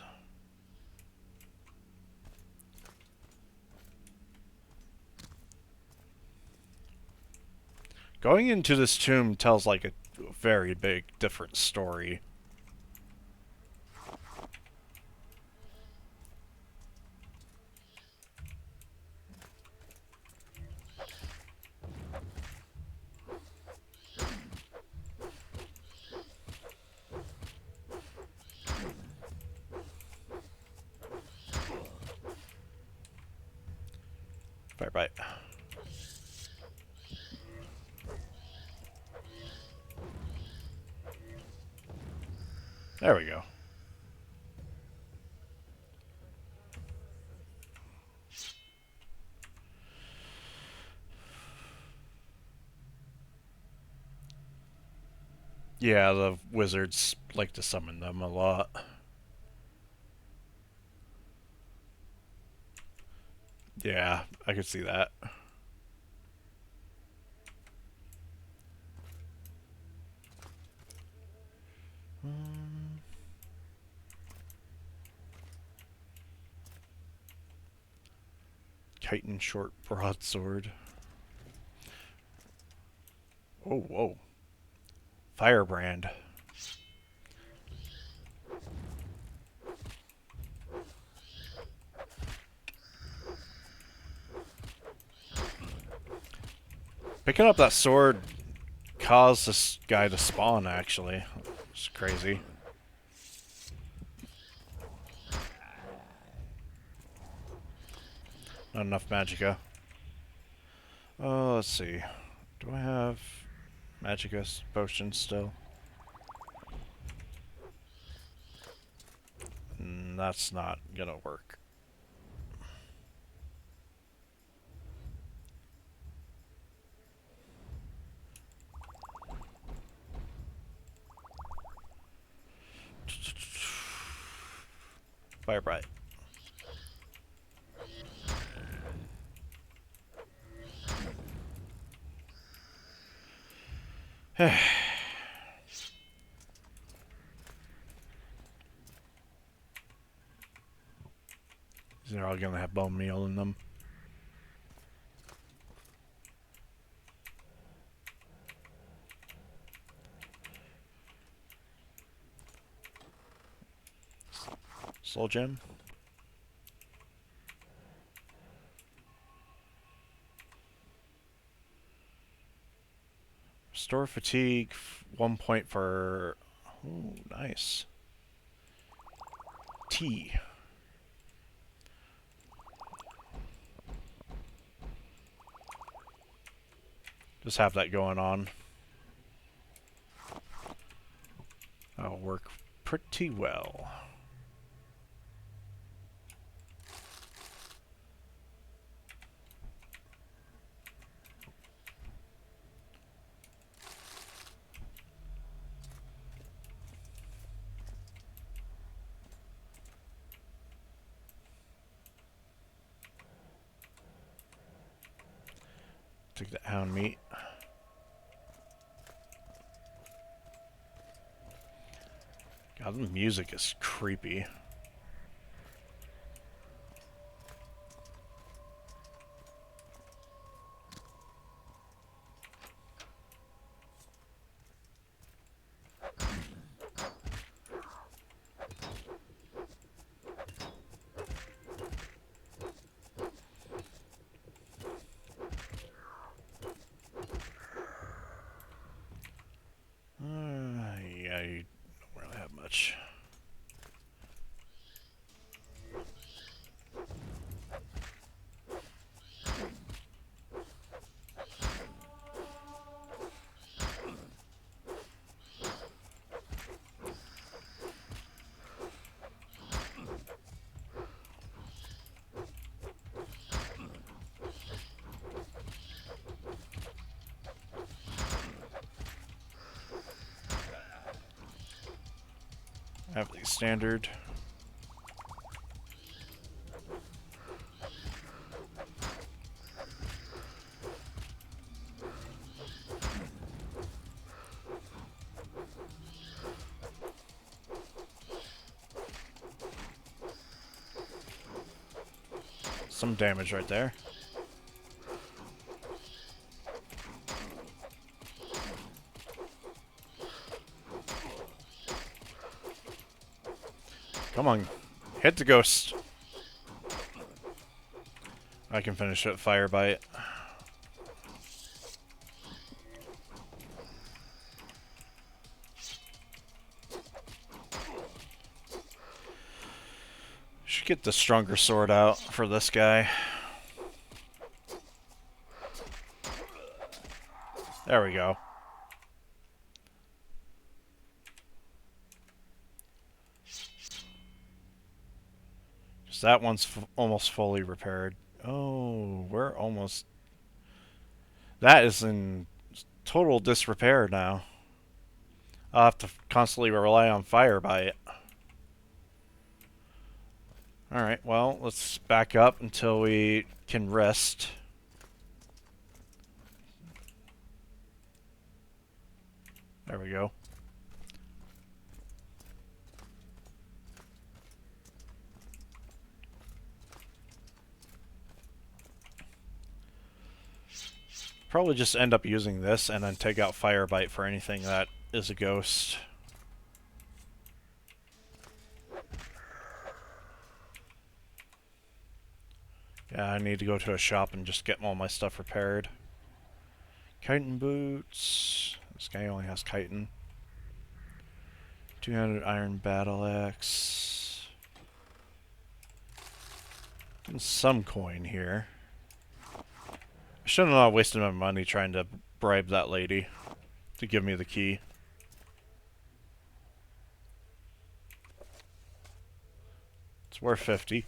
Going into this tomb tells like a very big different story. Fire bite. There we go. Yeah, the wizards like to summon them a lot. Yeah, I could see that. Chitin short broadsword. Oh, whoa. Firebrand. Picking up that sword caused this guy to spawn, actually. It's crazy. Not enough magicka. Oh, let's see. Do I have magicka potions still? That's not gonna work. Fire bright. They're all gonna have bone meal in them. Soul gem. Restore fatigue, 1 point for... Ooh, nice. Tea. Just have that going on. That'll work pretty well. Take the hound meat. God, the music is creepy. Yeah, you don't really have much. Have the standard. Some damage right there. Come on, hit the ghost. I can finish it. Fire bite. Should get the stronger sword out for this guy. There we go. Just that one's almost fully repaired. Oh, we're almost... That is in total disrepair now. I'll have to constantly rely on fire by it. Alright, well, let's back up until we can rest. There we go. Probably just end up using this and then take out fire bite for anything that is a ghost. Yeah, I need to go to a shop and just get all my stuff repaired. Chitin boots. This guy only has chitin. 200 iron battle axe. Getting some coin here. I shouldn't have wasted my money trying to bribe that lady to give me the key. It's worth 50.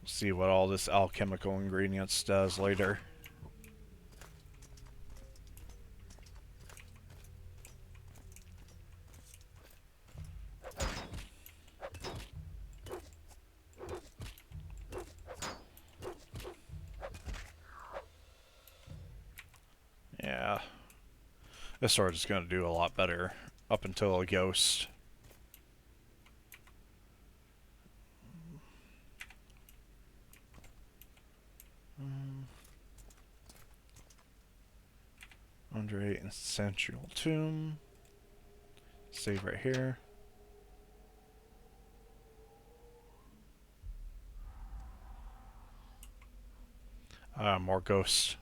See what all this alchemical ingredients does later. Yeah. This sword is going to do a lot better up until a ghost. Andre Essential Tomb. Save right here. More ghosts.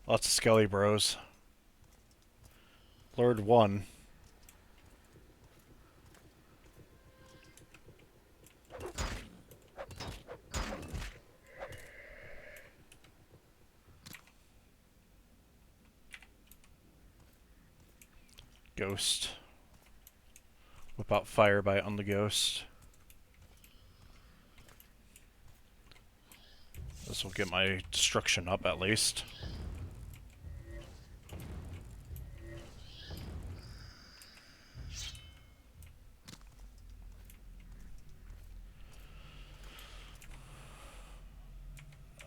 Lots of Skelly Bros. Lord 1. Ghost. Whip out Fire Bite on the ghost. This will get my destruction up at least.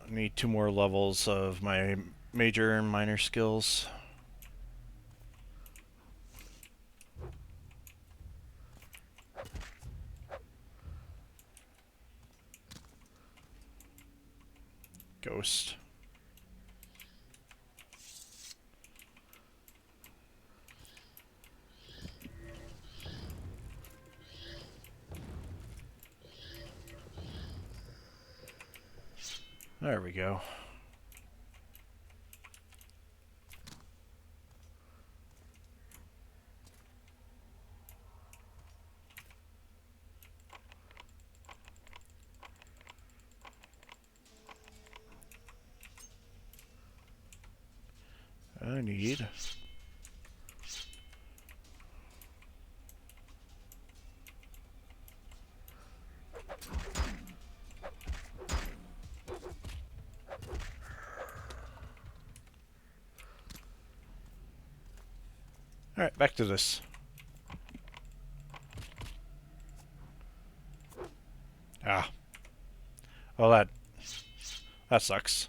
I need 2 more levels of my major and minor skills. Ghost. There we go. I need... Alright, back to this. Ah. Oh, that sucks.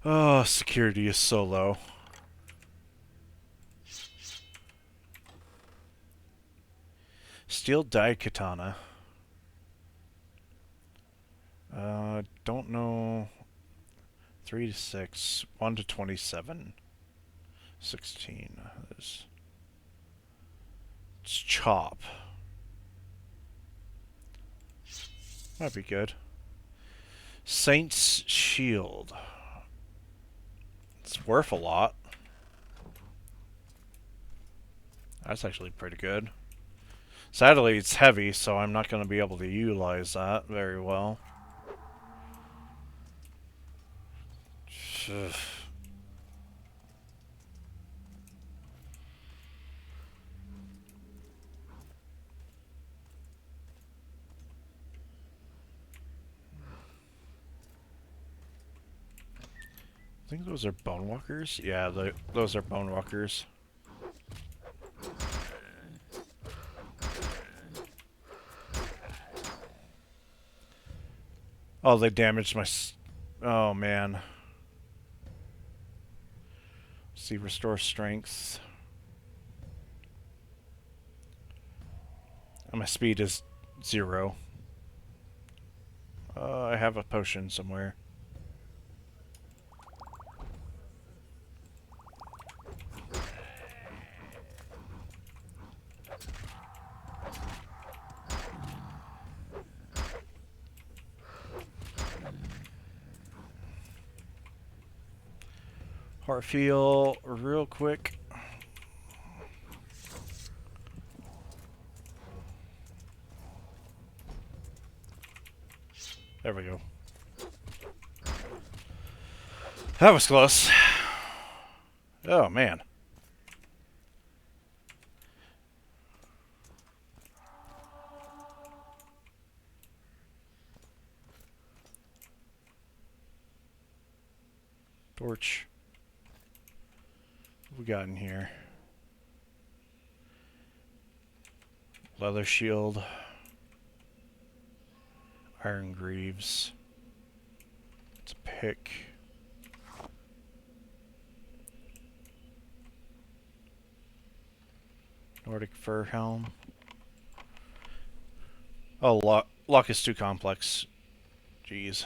Oh, security is so low. Steel dyed katana. Don't know. 3 to 6. 1 to 27. 16. It's chop. Might be good. Saint's Shield. It's worth a lot. That's actually pretty good. Sadly, it's heavy, so I'm not going to be able to utilize that very well. Ugh. I think those are bone walkers. Yeah, those are bone walkers. Oh, they damaged my... Oh, man. See, restore strength. And my speed is 0. I have a potion somewhere. Heart feel real quick. There we go. That was close. Oh, man. Torch. What we got in here? Leather shield. Iron greaves. It's a pick. Nordic fur helm. Oh, lock is too complex. Jeez.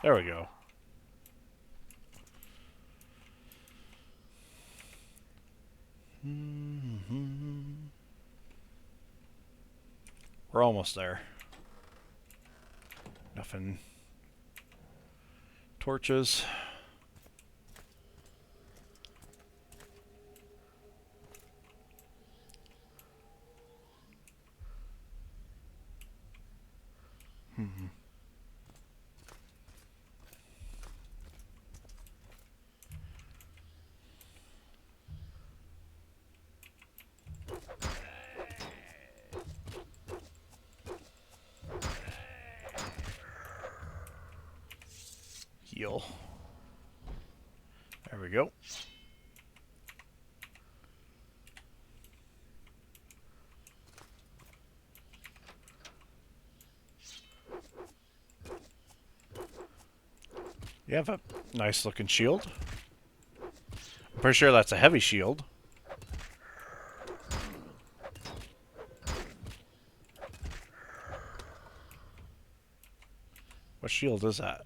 There we go. We're almost there. Nothing. Torches. Heal. There we go. You have a nice looking shield. I'm pretty sure that's a heavy shield. What shield is that?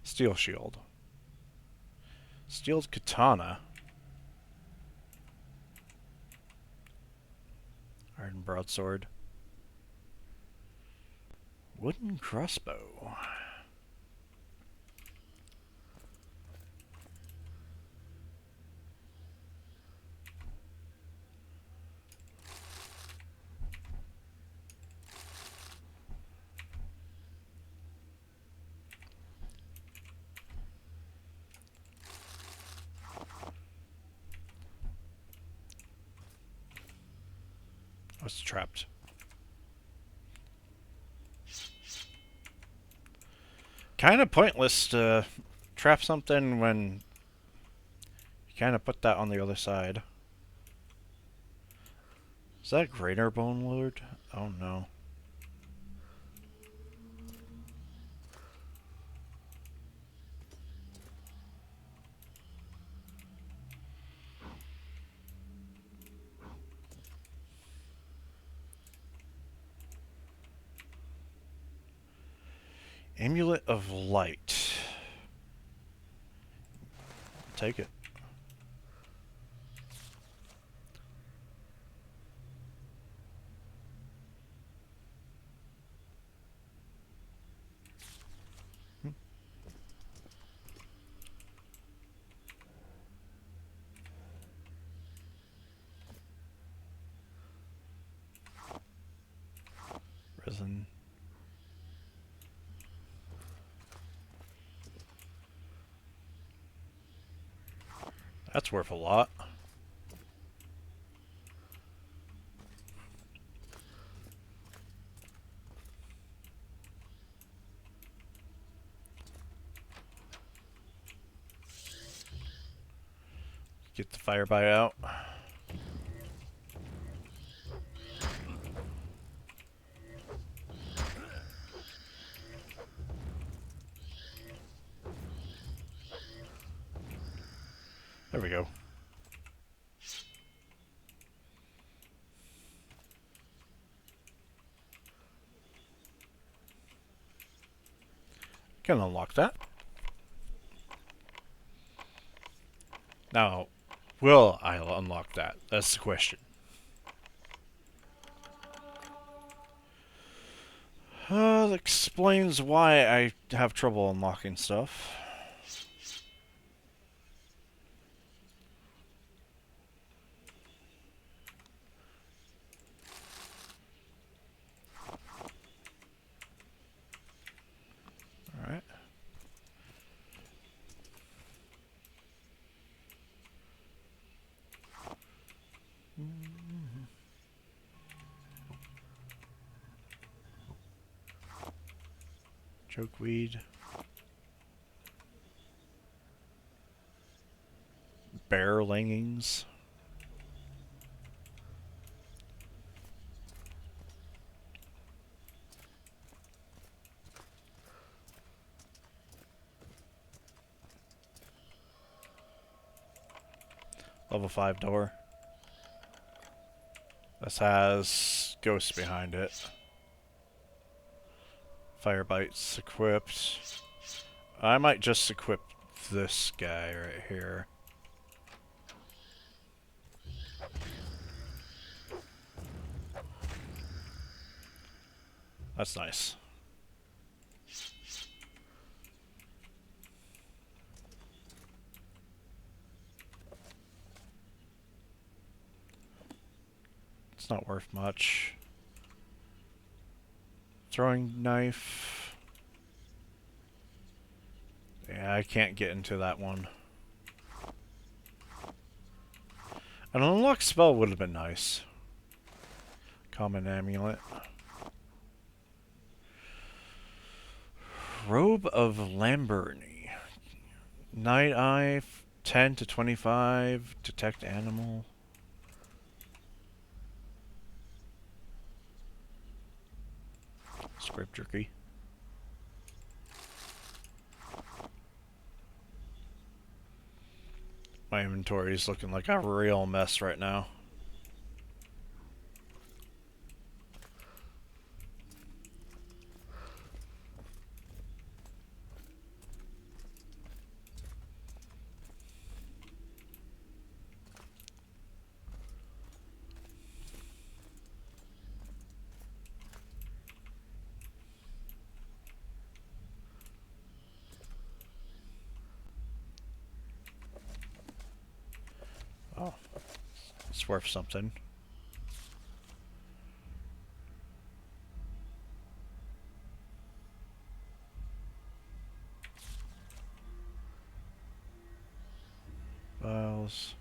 Steel shield. Steel katana. Iron broadsword. Wooden crossbow. Oh, it's trapped. Kind of pointless to trap something when you kind of put that on the other side. Is that a greater bone lord? Oh no. Amulet of Light. Take it. Resin. That's worth a lot. Get the fire by out. There we go. Can unlock that. Now, will I unlock that? That's the question. That explains why I have trouble unlocking stuff. Chokeweed. Bear langings. Level 5 door. This has ghosts behind it. Fire bites equipped. I might just equip this guy right here. That's nice. It's not worth much. Throwing knife. Yeah, I can't get into that one. An unlocked spell would have been nice. Common amulet. Robe of Lamberny. Night Eye, 10 to 25. Detect animal. Script jerky. My inventory is looking like a real mess right now. Oh, it's worth something. Files.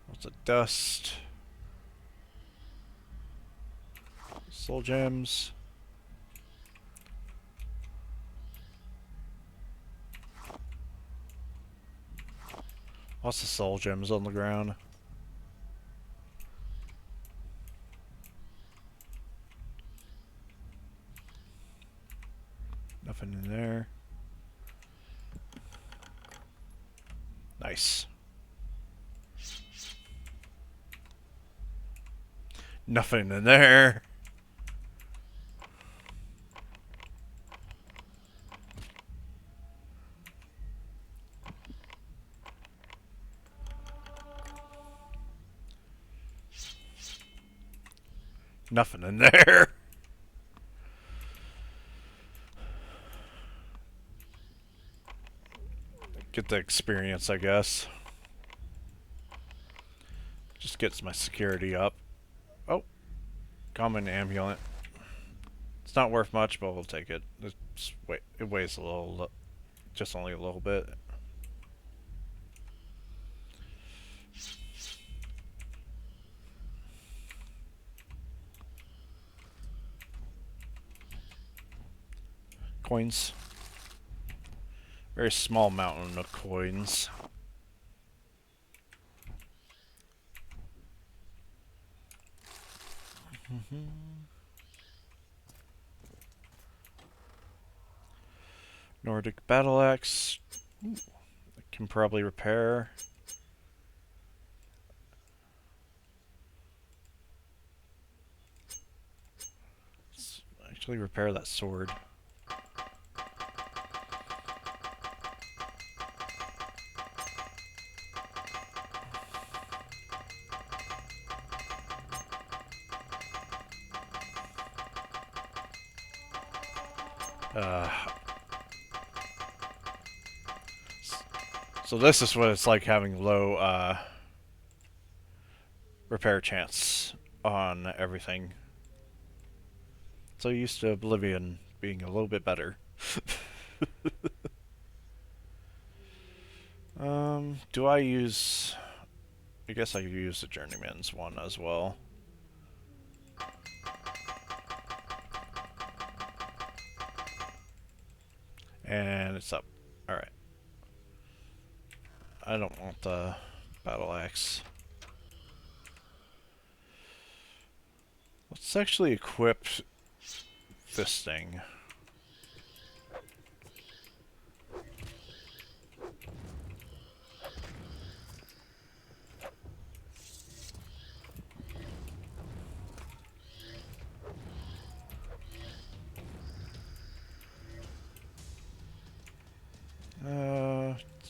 Lots of dust. Soul gems. Lots of soul gems on the ground. Nothing in there. Nice. Nothing in there. Nothing in there. Get the experience, I guess. Just gets my security up. Oh, common amulet. It's not worth much, but we'll take it. It weighs a little, just only a little bit. Coins. Very small mountain of coins. Nordic battle axe. Ooh, I can probably repair. Let's actually repair that sword. So this is what it's like having low repair chance on everything. So used to Oblivion being a little bit better. Do I use I guess I could use the Journeyman's one as well. And it's up. Alright. I don't want the battle axe. Let's actually equip this thing.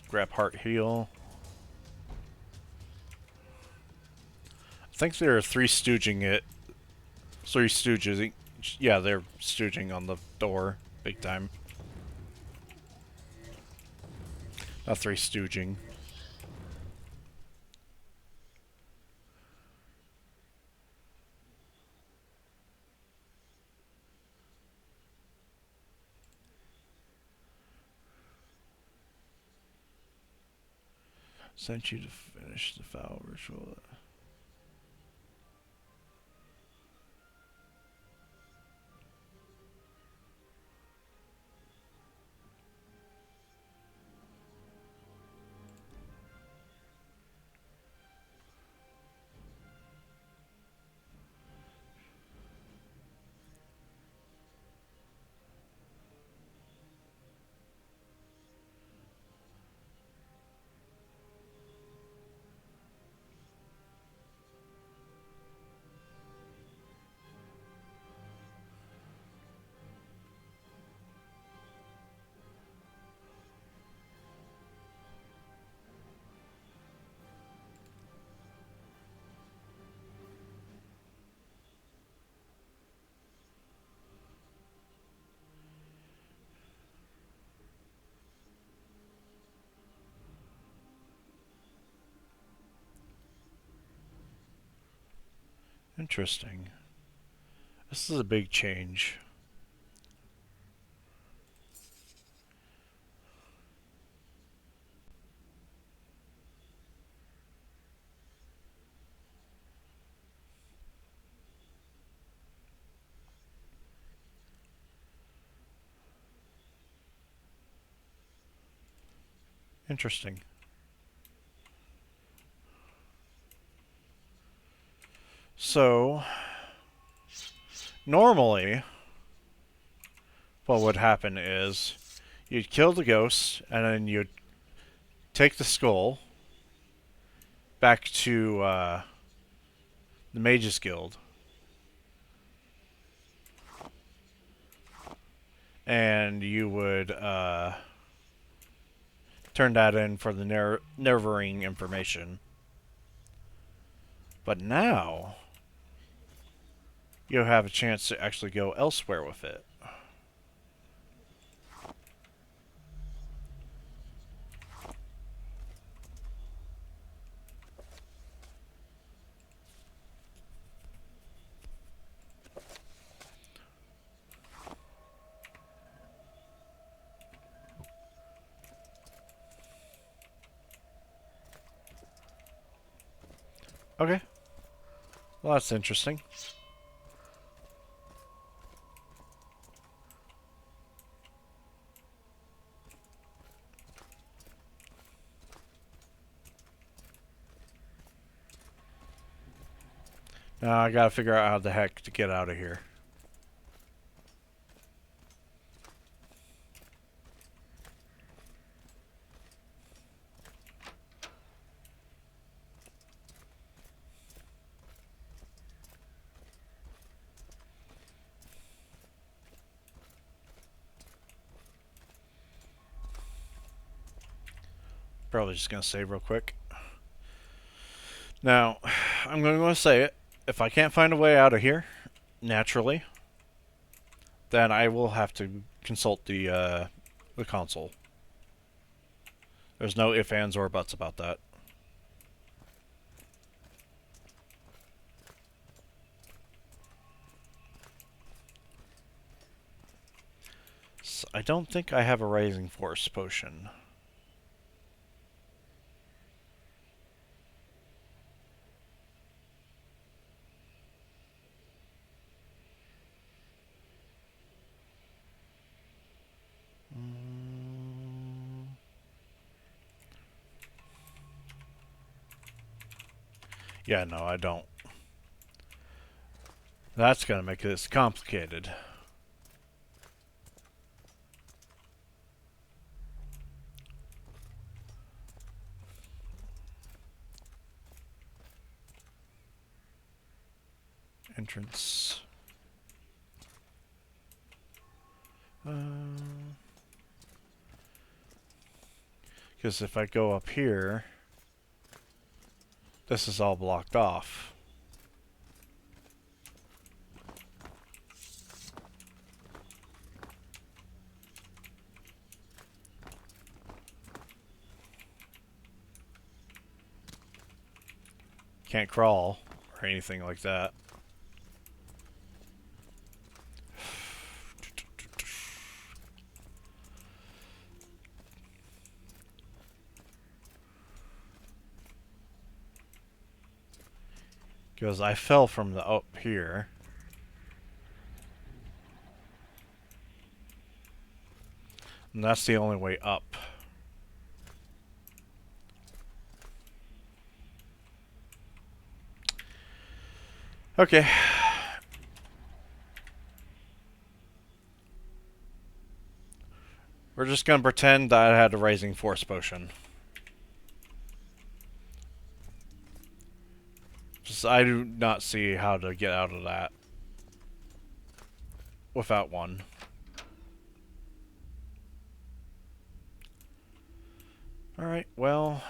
Grab heart heal. I think there are three stooges. Yeah, they're stooging on the door big time. Not three stooging. Sent you to finish the foul ritual. Interesting. This is a big change. Interesting. So, normally, what would happen is you'd kill the ghost, and then you'd take the skull back to the Mages Guild, and you would turn that in for the Nervering information. But now, you'll have a chance to actually go elsewhere with it. Okay. Well, that's interesting. Now I gotta figure out how the heck to get out of here. Probably just gonna save real quick. Now, I'm going to say it. If I can't find a way out of here, naturally, then I will have to consult the console. There's no ifs, ands, or buts about that. So I don't think I have a Rising Force potion. Yeah, no, I don't. That's gonna make this complicated. Entrance. Because if I go up here, this is all blocked off. Can't crawl or anything like that. Because I fell from the up here. And that's the only way up. Okay. We're just gonna pretend that I had a Rising Force potion. Just I do not see how to get out of that without one. Alright, well.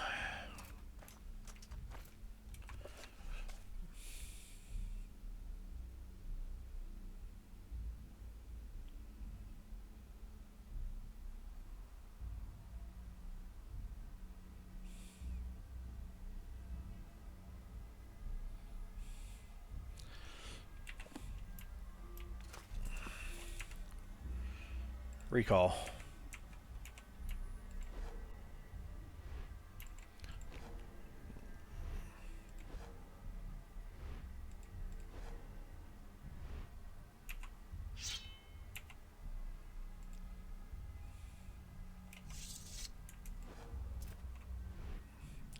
Recall.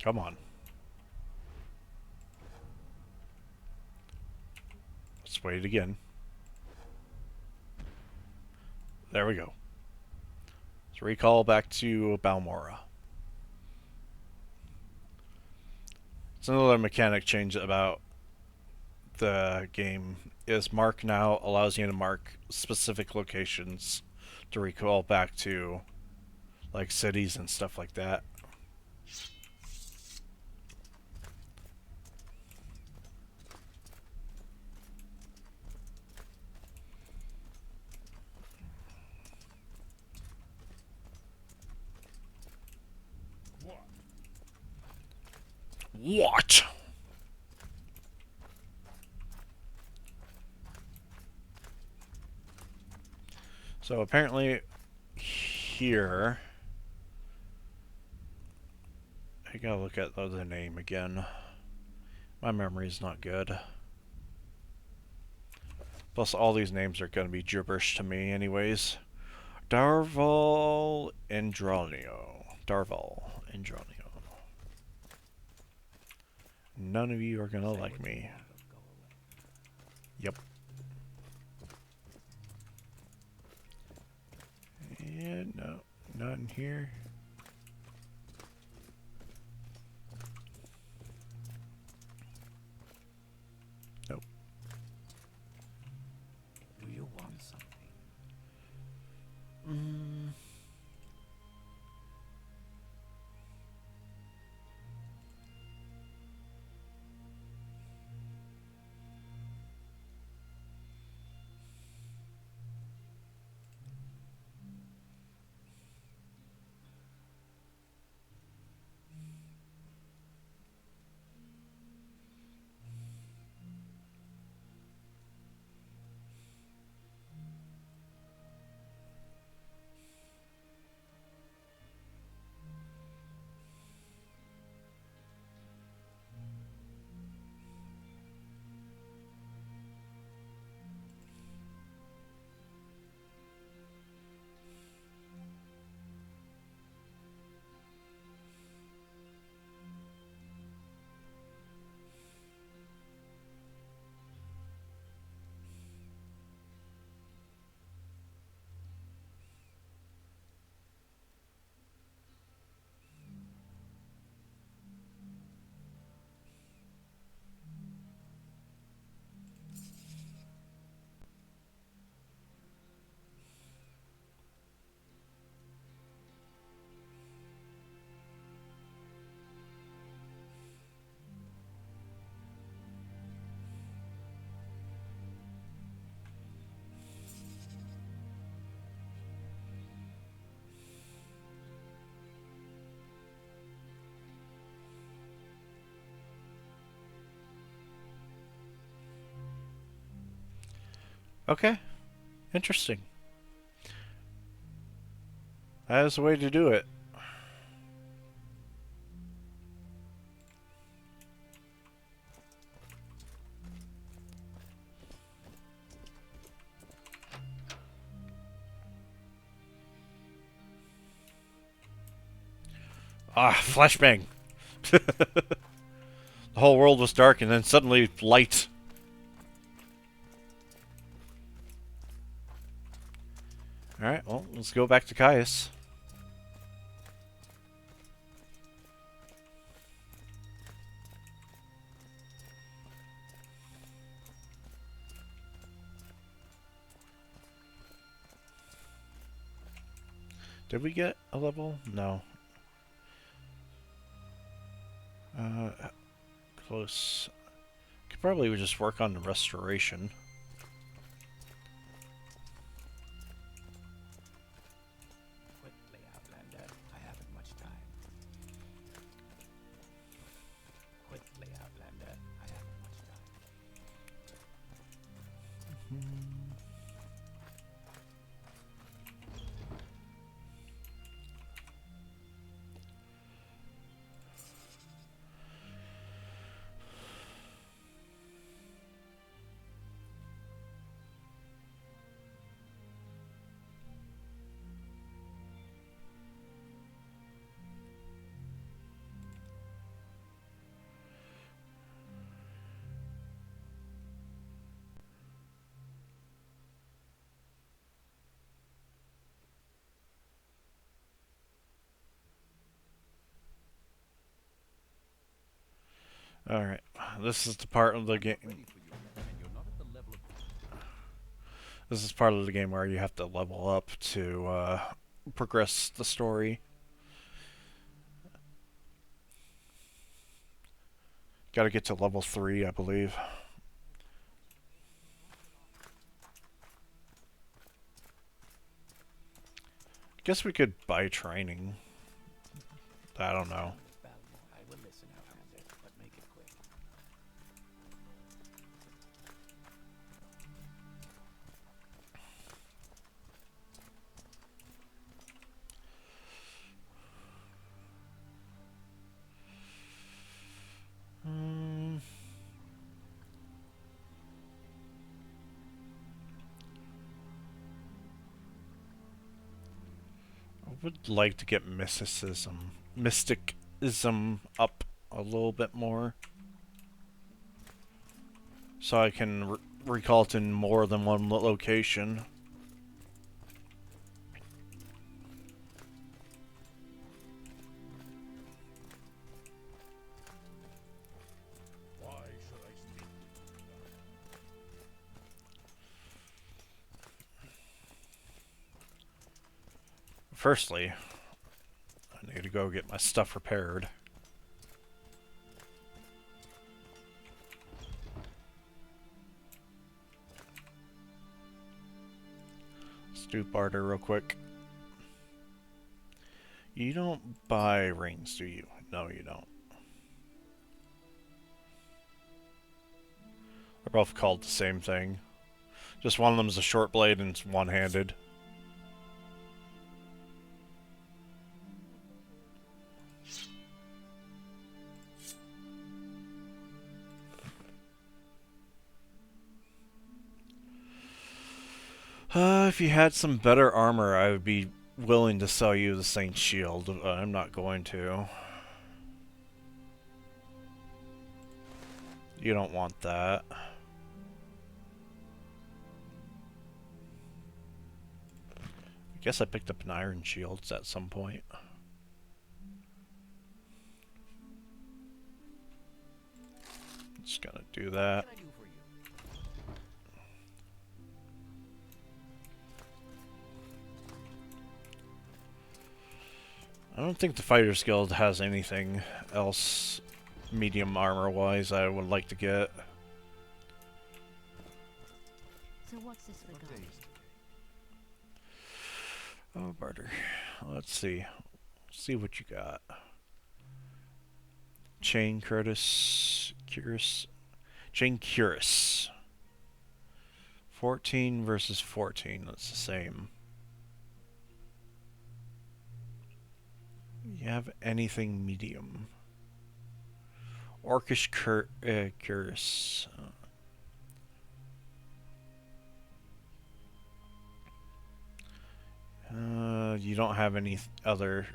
Come on. Let's wait again. There we go. Let's recall back to Balmora. It's another mechanic change about the game is Mark now allows you to mark specific locations to recall back to, like, cities and stuff like that. What? So apparently here I gotta look at the other name again. My memory's not good. Plus all these names are gonna be gibberish to me anyways. Darval Indranio. Darval Indranio. None of you are gonna like me. Yep. And no, not in here. Nope. Do you want something? Okay, interesting. That is the way to do it. Ah, flashbang. The whole world was dark and then suddenly light. Alright, well, let's go back to Caius. Did we get a level? No. Uh, close. Could probably just work on the restoration. Quickly, Outlander. I haven't much time. Quickly, Outlander. I haven't much time. Alright, this is the part of the game. Ready for you, and you're not at the level of This is part of the game where you have to level up to progress the story. Gotta get to level 3, I believe. Guess we could buy training. I don't know. I will listen, Outlander, but make it quick. Hmm. I would like to get mysticism up a little bit more, so I can recall it in more than one location. why should I speak with you? Firstly, I need to go get my stuff repaired. Let's do barter real quick. You don't buy rings, do you? No, you don't. They're both called the same thing. Just one of them's a short blade and it's one-handed. If you had some better armor, I would be willing to sell you the Saint Shield. I'm not going to. You don't want that. I guess I picked up an Iron Shields at some point. Just gonna do that. What can I do for you? I don't think the Fighters Guild has anything else medium armor wise I would like to get. So what's this What regard? day is today? Oh, barter. Let's see. See what you got. Chain Curtis. Chain Curus. 14 versus 14. That's the same. You have anything medium? Orcish Curse. You don't have any other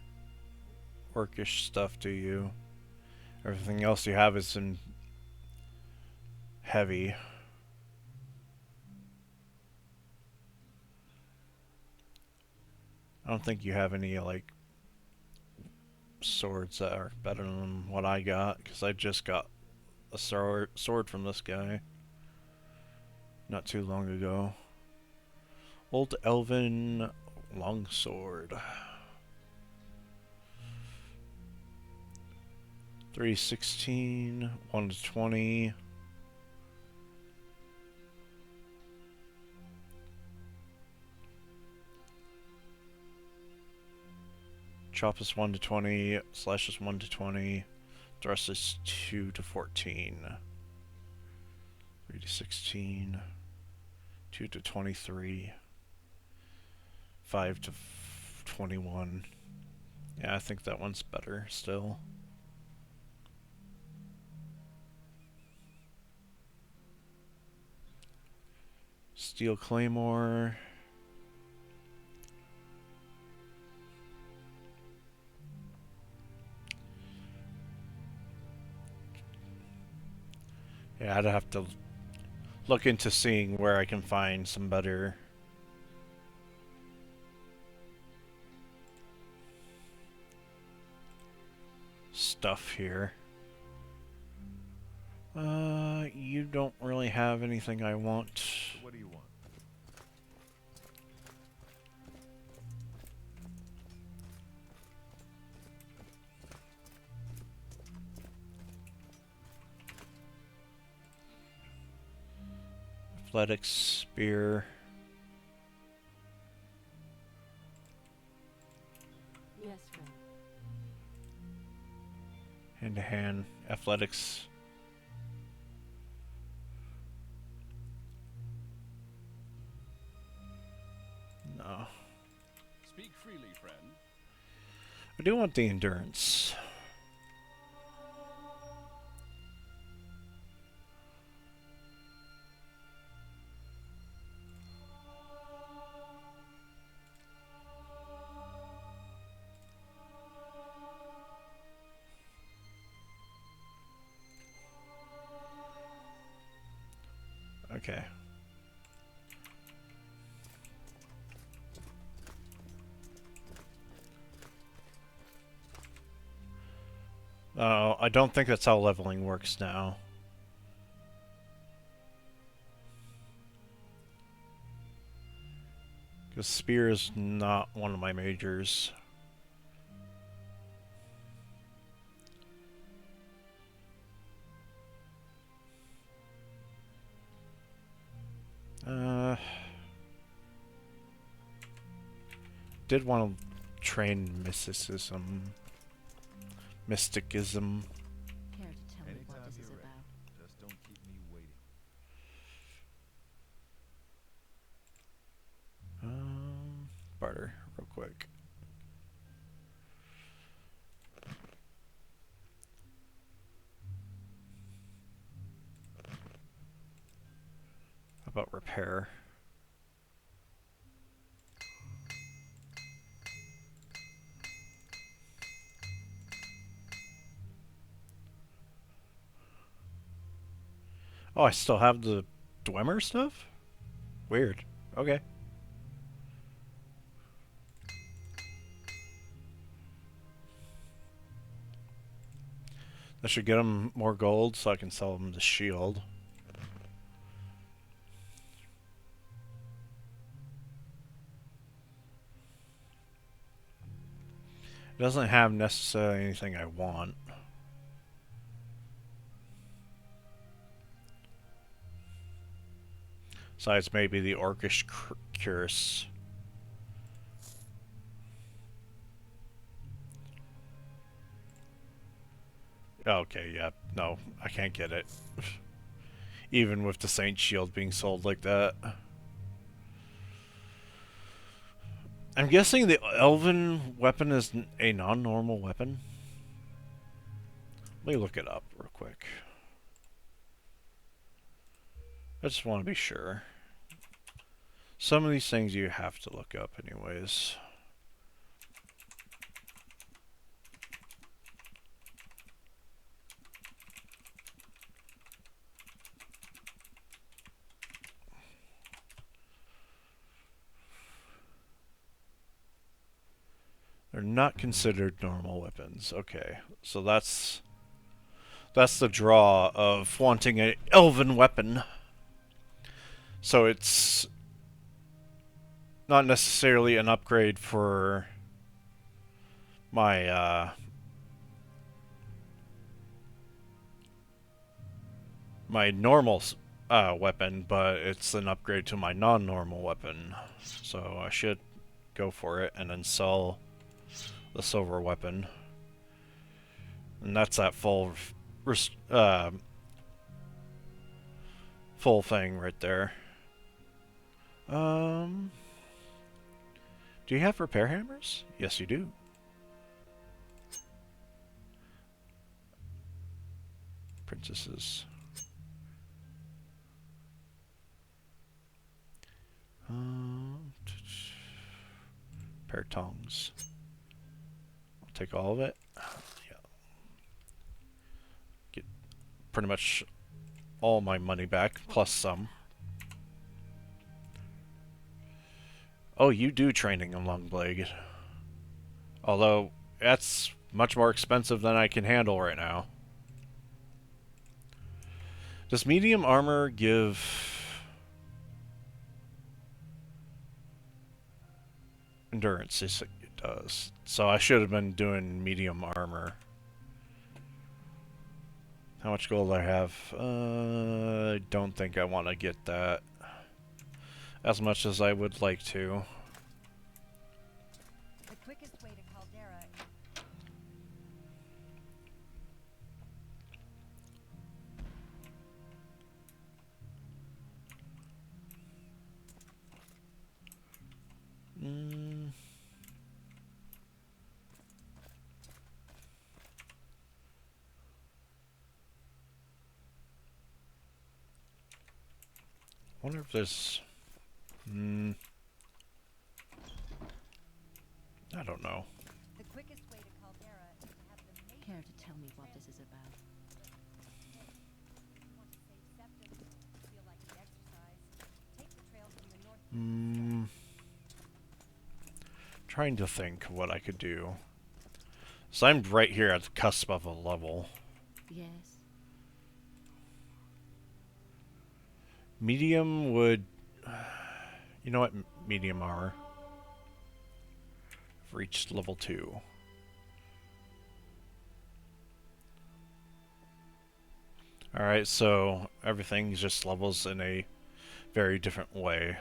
orcish stuff, do you? Everything else you have is in heavy. I don't think you have any, like, swords that are better than what I got, because I just got a sword from this guy not too long ago. Old Elven Longsword. 316, 1 to 20. Chop is 1 to 20, slash is 1 to 20, thrust is 2 to 14. 3 to 16, 2 to 23, 5 to 21. Yeah, I think that one's better still. Steel Claymore. Yeah, I'd have to look into seeing where I can find some better stuff here. You don't really have anything I want. So what do you want? Athletics, spear. Yes, friend. Hand to hand. Athletics. No. Speak freely, friend. I do want the endurance. Okay. Oh, I don't think that's how leveling works now. Because spear is not one of my majors. Did want to train mysticism. Mysticism. Care to tell me what Anytime this is you're ready. about? Just don't keep me waiting. Barter, real quick. How about repair? Oh, I still have the Dwemer stuff? Weird. Okay. That should get him more gold so I can sell him the shield. It doesn't have necessarily anything I want. Besides maybe the Orcish Curse. Okay, yeah. No, I can't get it. Even with the Saint Shield being sold like that. I'm guessing the elven weapon is a non-normal weapon. Let me look it up real quick. I just want to be sure. Some of these things you have to look up anyways. They're not considered normal weapons. Okay, so that's the draw of wanting an elven weapon. So it's not necessarily an upgrade for my my normal weapon, but it's an upgrade to my non-normal weapon. So I should go for it and then sell the silver weapon. And that's that full full thing right there. Do you have repair hammers? Yes, you do. Princesses. Pair of tongs. I'll take all of it. Yeah. Get pretty much all my money back, plus some. Oh, you do training in Longblade. Although, that's much more expensive than I can handle right now. Does medium armor give endurance? Yes, it does. So I should have been doing medium armor. How much gold do I have? I don't think I want to get that as much as I would like to. The quickest way to Caldera. Wonder if there's... I don't know. The quickest way to Caldera is to have the main Care to tell me what this is about? you want to save septum, feel like an exercise. Take the trail from the north. Trying to think what I could do. So I'm right here at the cusp of a level. Yes. Medium would... You know what? Medium armor. I've reached level 2. Alright, so everything just levels in a very different way.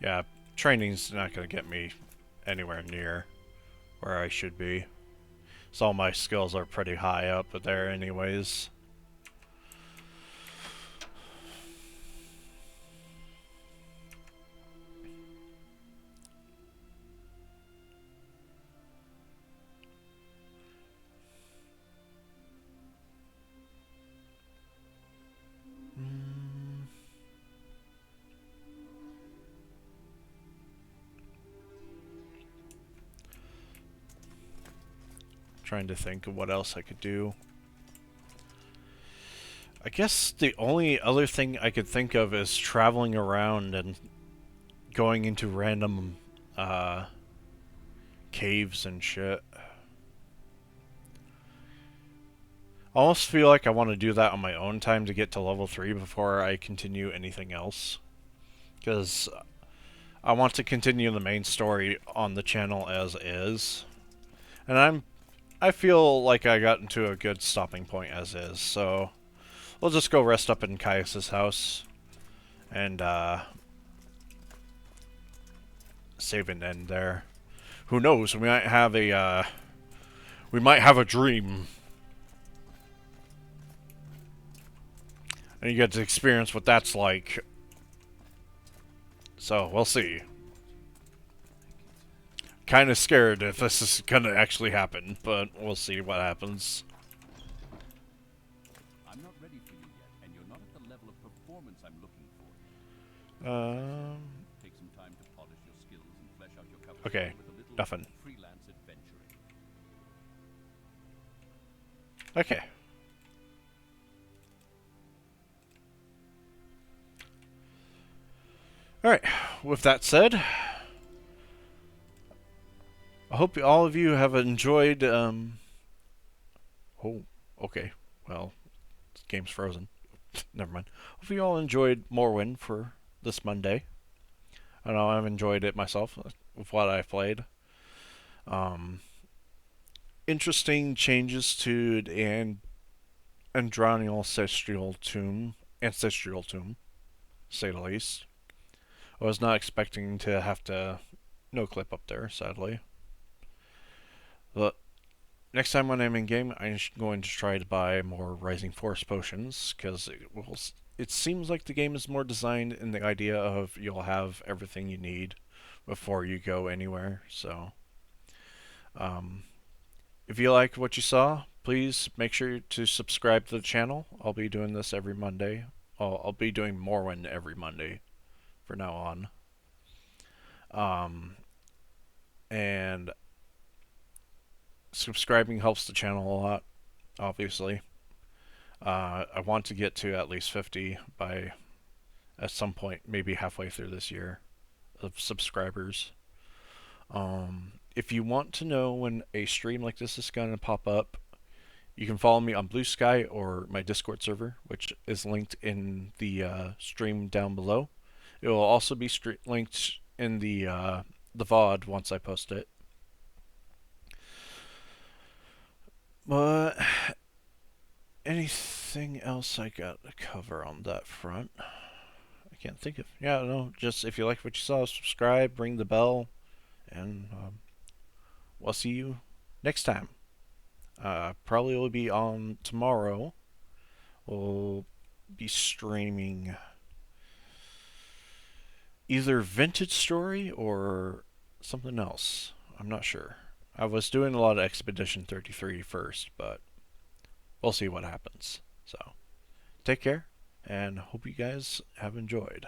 Yeah, training's not going to get me anywhere near where I should be. So all my skills are pretty high up there anyways. Trying to think of what else I could do. I guess the only other thing I could think of is traveling around and going into random caves and shit. I almost feel like I want to do that on my own time to get to level 3 before I continue anything else. Because I want to continue the main story on the channel as is. And I feel like I got into a good stopping point as is, so we'll just go rest up in Caius's house and save and end there. Who knows? We might have a dream and you get to experience what that's like. So we'll see. Kind of scared if this is gonna actually happen, but we'll see what happens. I'm not ready for you yet, and you're not at the level of performance I'm looking for. Take some time to polish your skills and flesh out your cover Okay, with a little nothing. freelance adventuring. Okay. Alright, with that said, I hope all of you have enjoyed, oh, okay. Well, this game's frozen. Never mind. Hope you all enjoyed Morrowind for this Monday. I know I've enjoyed it myself with what I've played. Interesting changes to the Andronial ancestral tomb, to say the least. I was not expecting to have to no clip up there, sadly. But next time when I'm in game, I'm going to try to buy more Rising Force potions because it seems like the game is more designed in the idea of you'll have everything you need before you go anywhere. So, if you like what you saw, please make sure to subscribe to the channel. I'll be doing this every Monday. I'll be doing Morrowind every Monday for now on. And subscribing helps the channel a lot, obviously. I want to get to at least 50 by at some point, maybe halfway through this year, of subscribers. If you want to know when a stream like this is going to pop up, you can follow me on Blue Sky or my Discord server, which is linked in the stream down below. It will also be linked in the VOD once I post it. But anything else I got to cover on that front? I can't think of. Yeah, no. Just if you like what you saw, subscribe, ring the bell, and we'll see you next time. Probably will be on tomorrow. We'll be streaming either Vintage Story or something else. I'm not sure. I was doing a lot of Expedition 33 first, but we'll see what happens. So, take care, and hope you guys have enjoyed.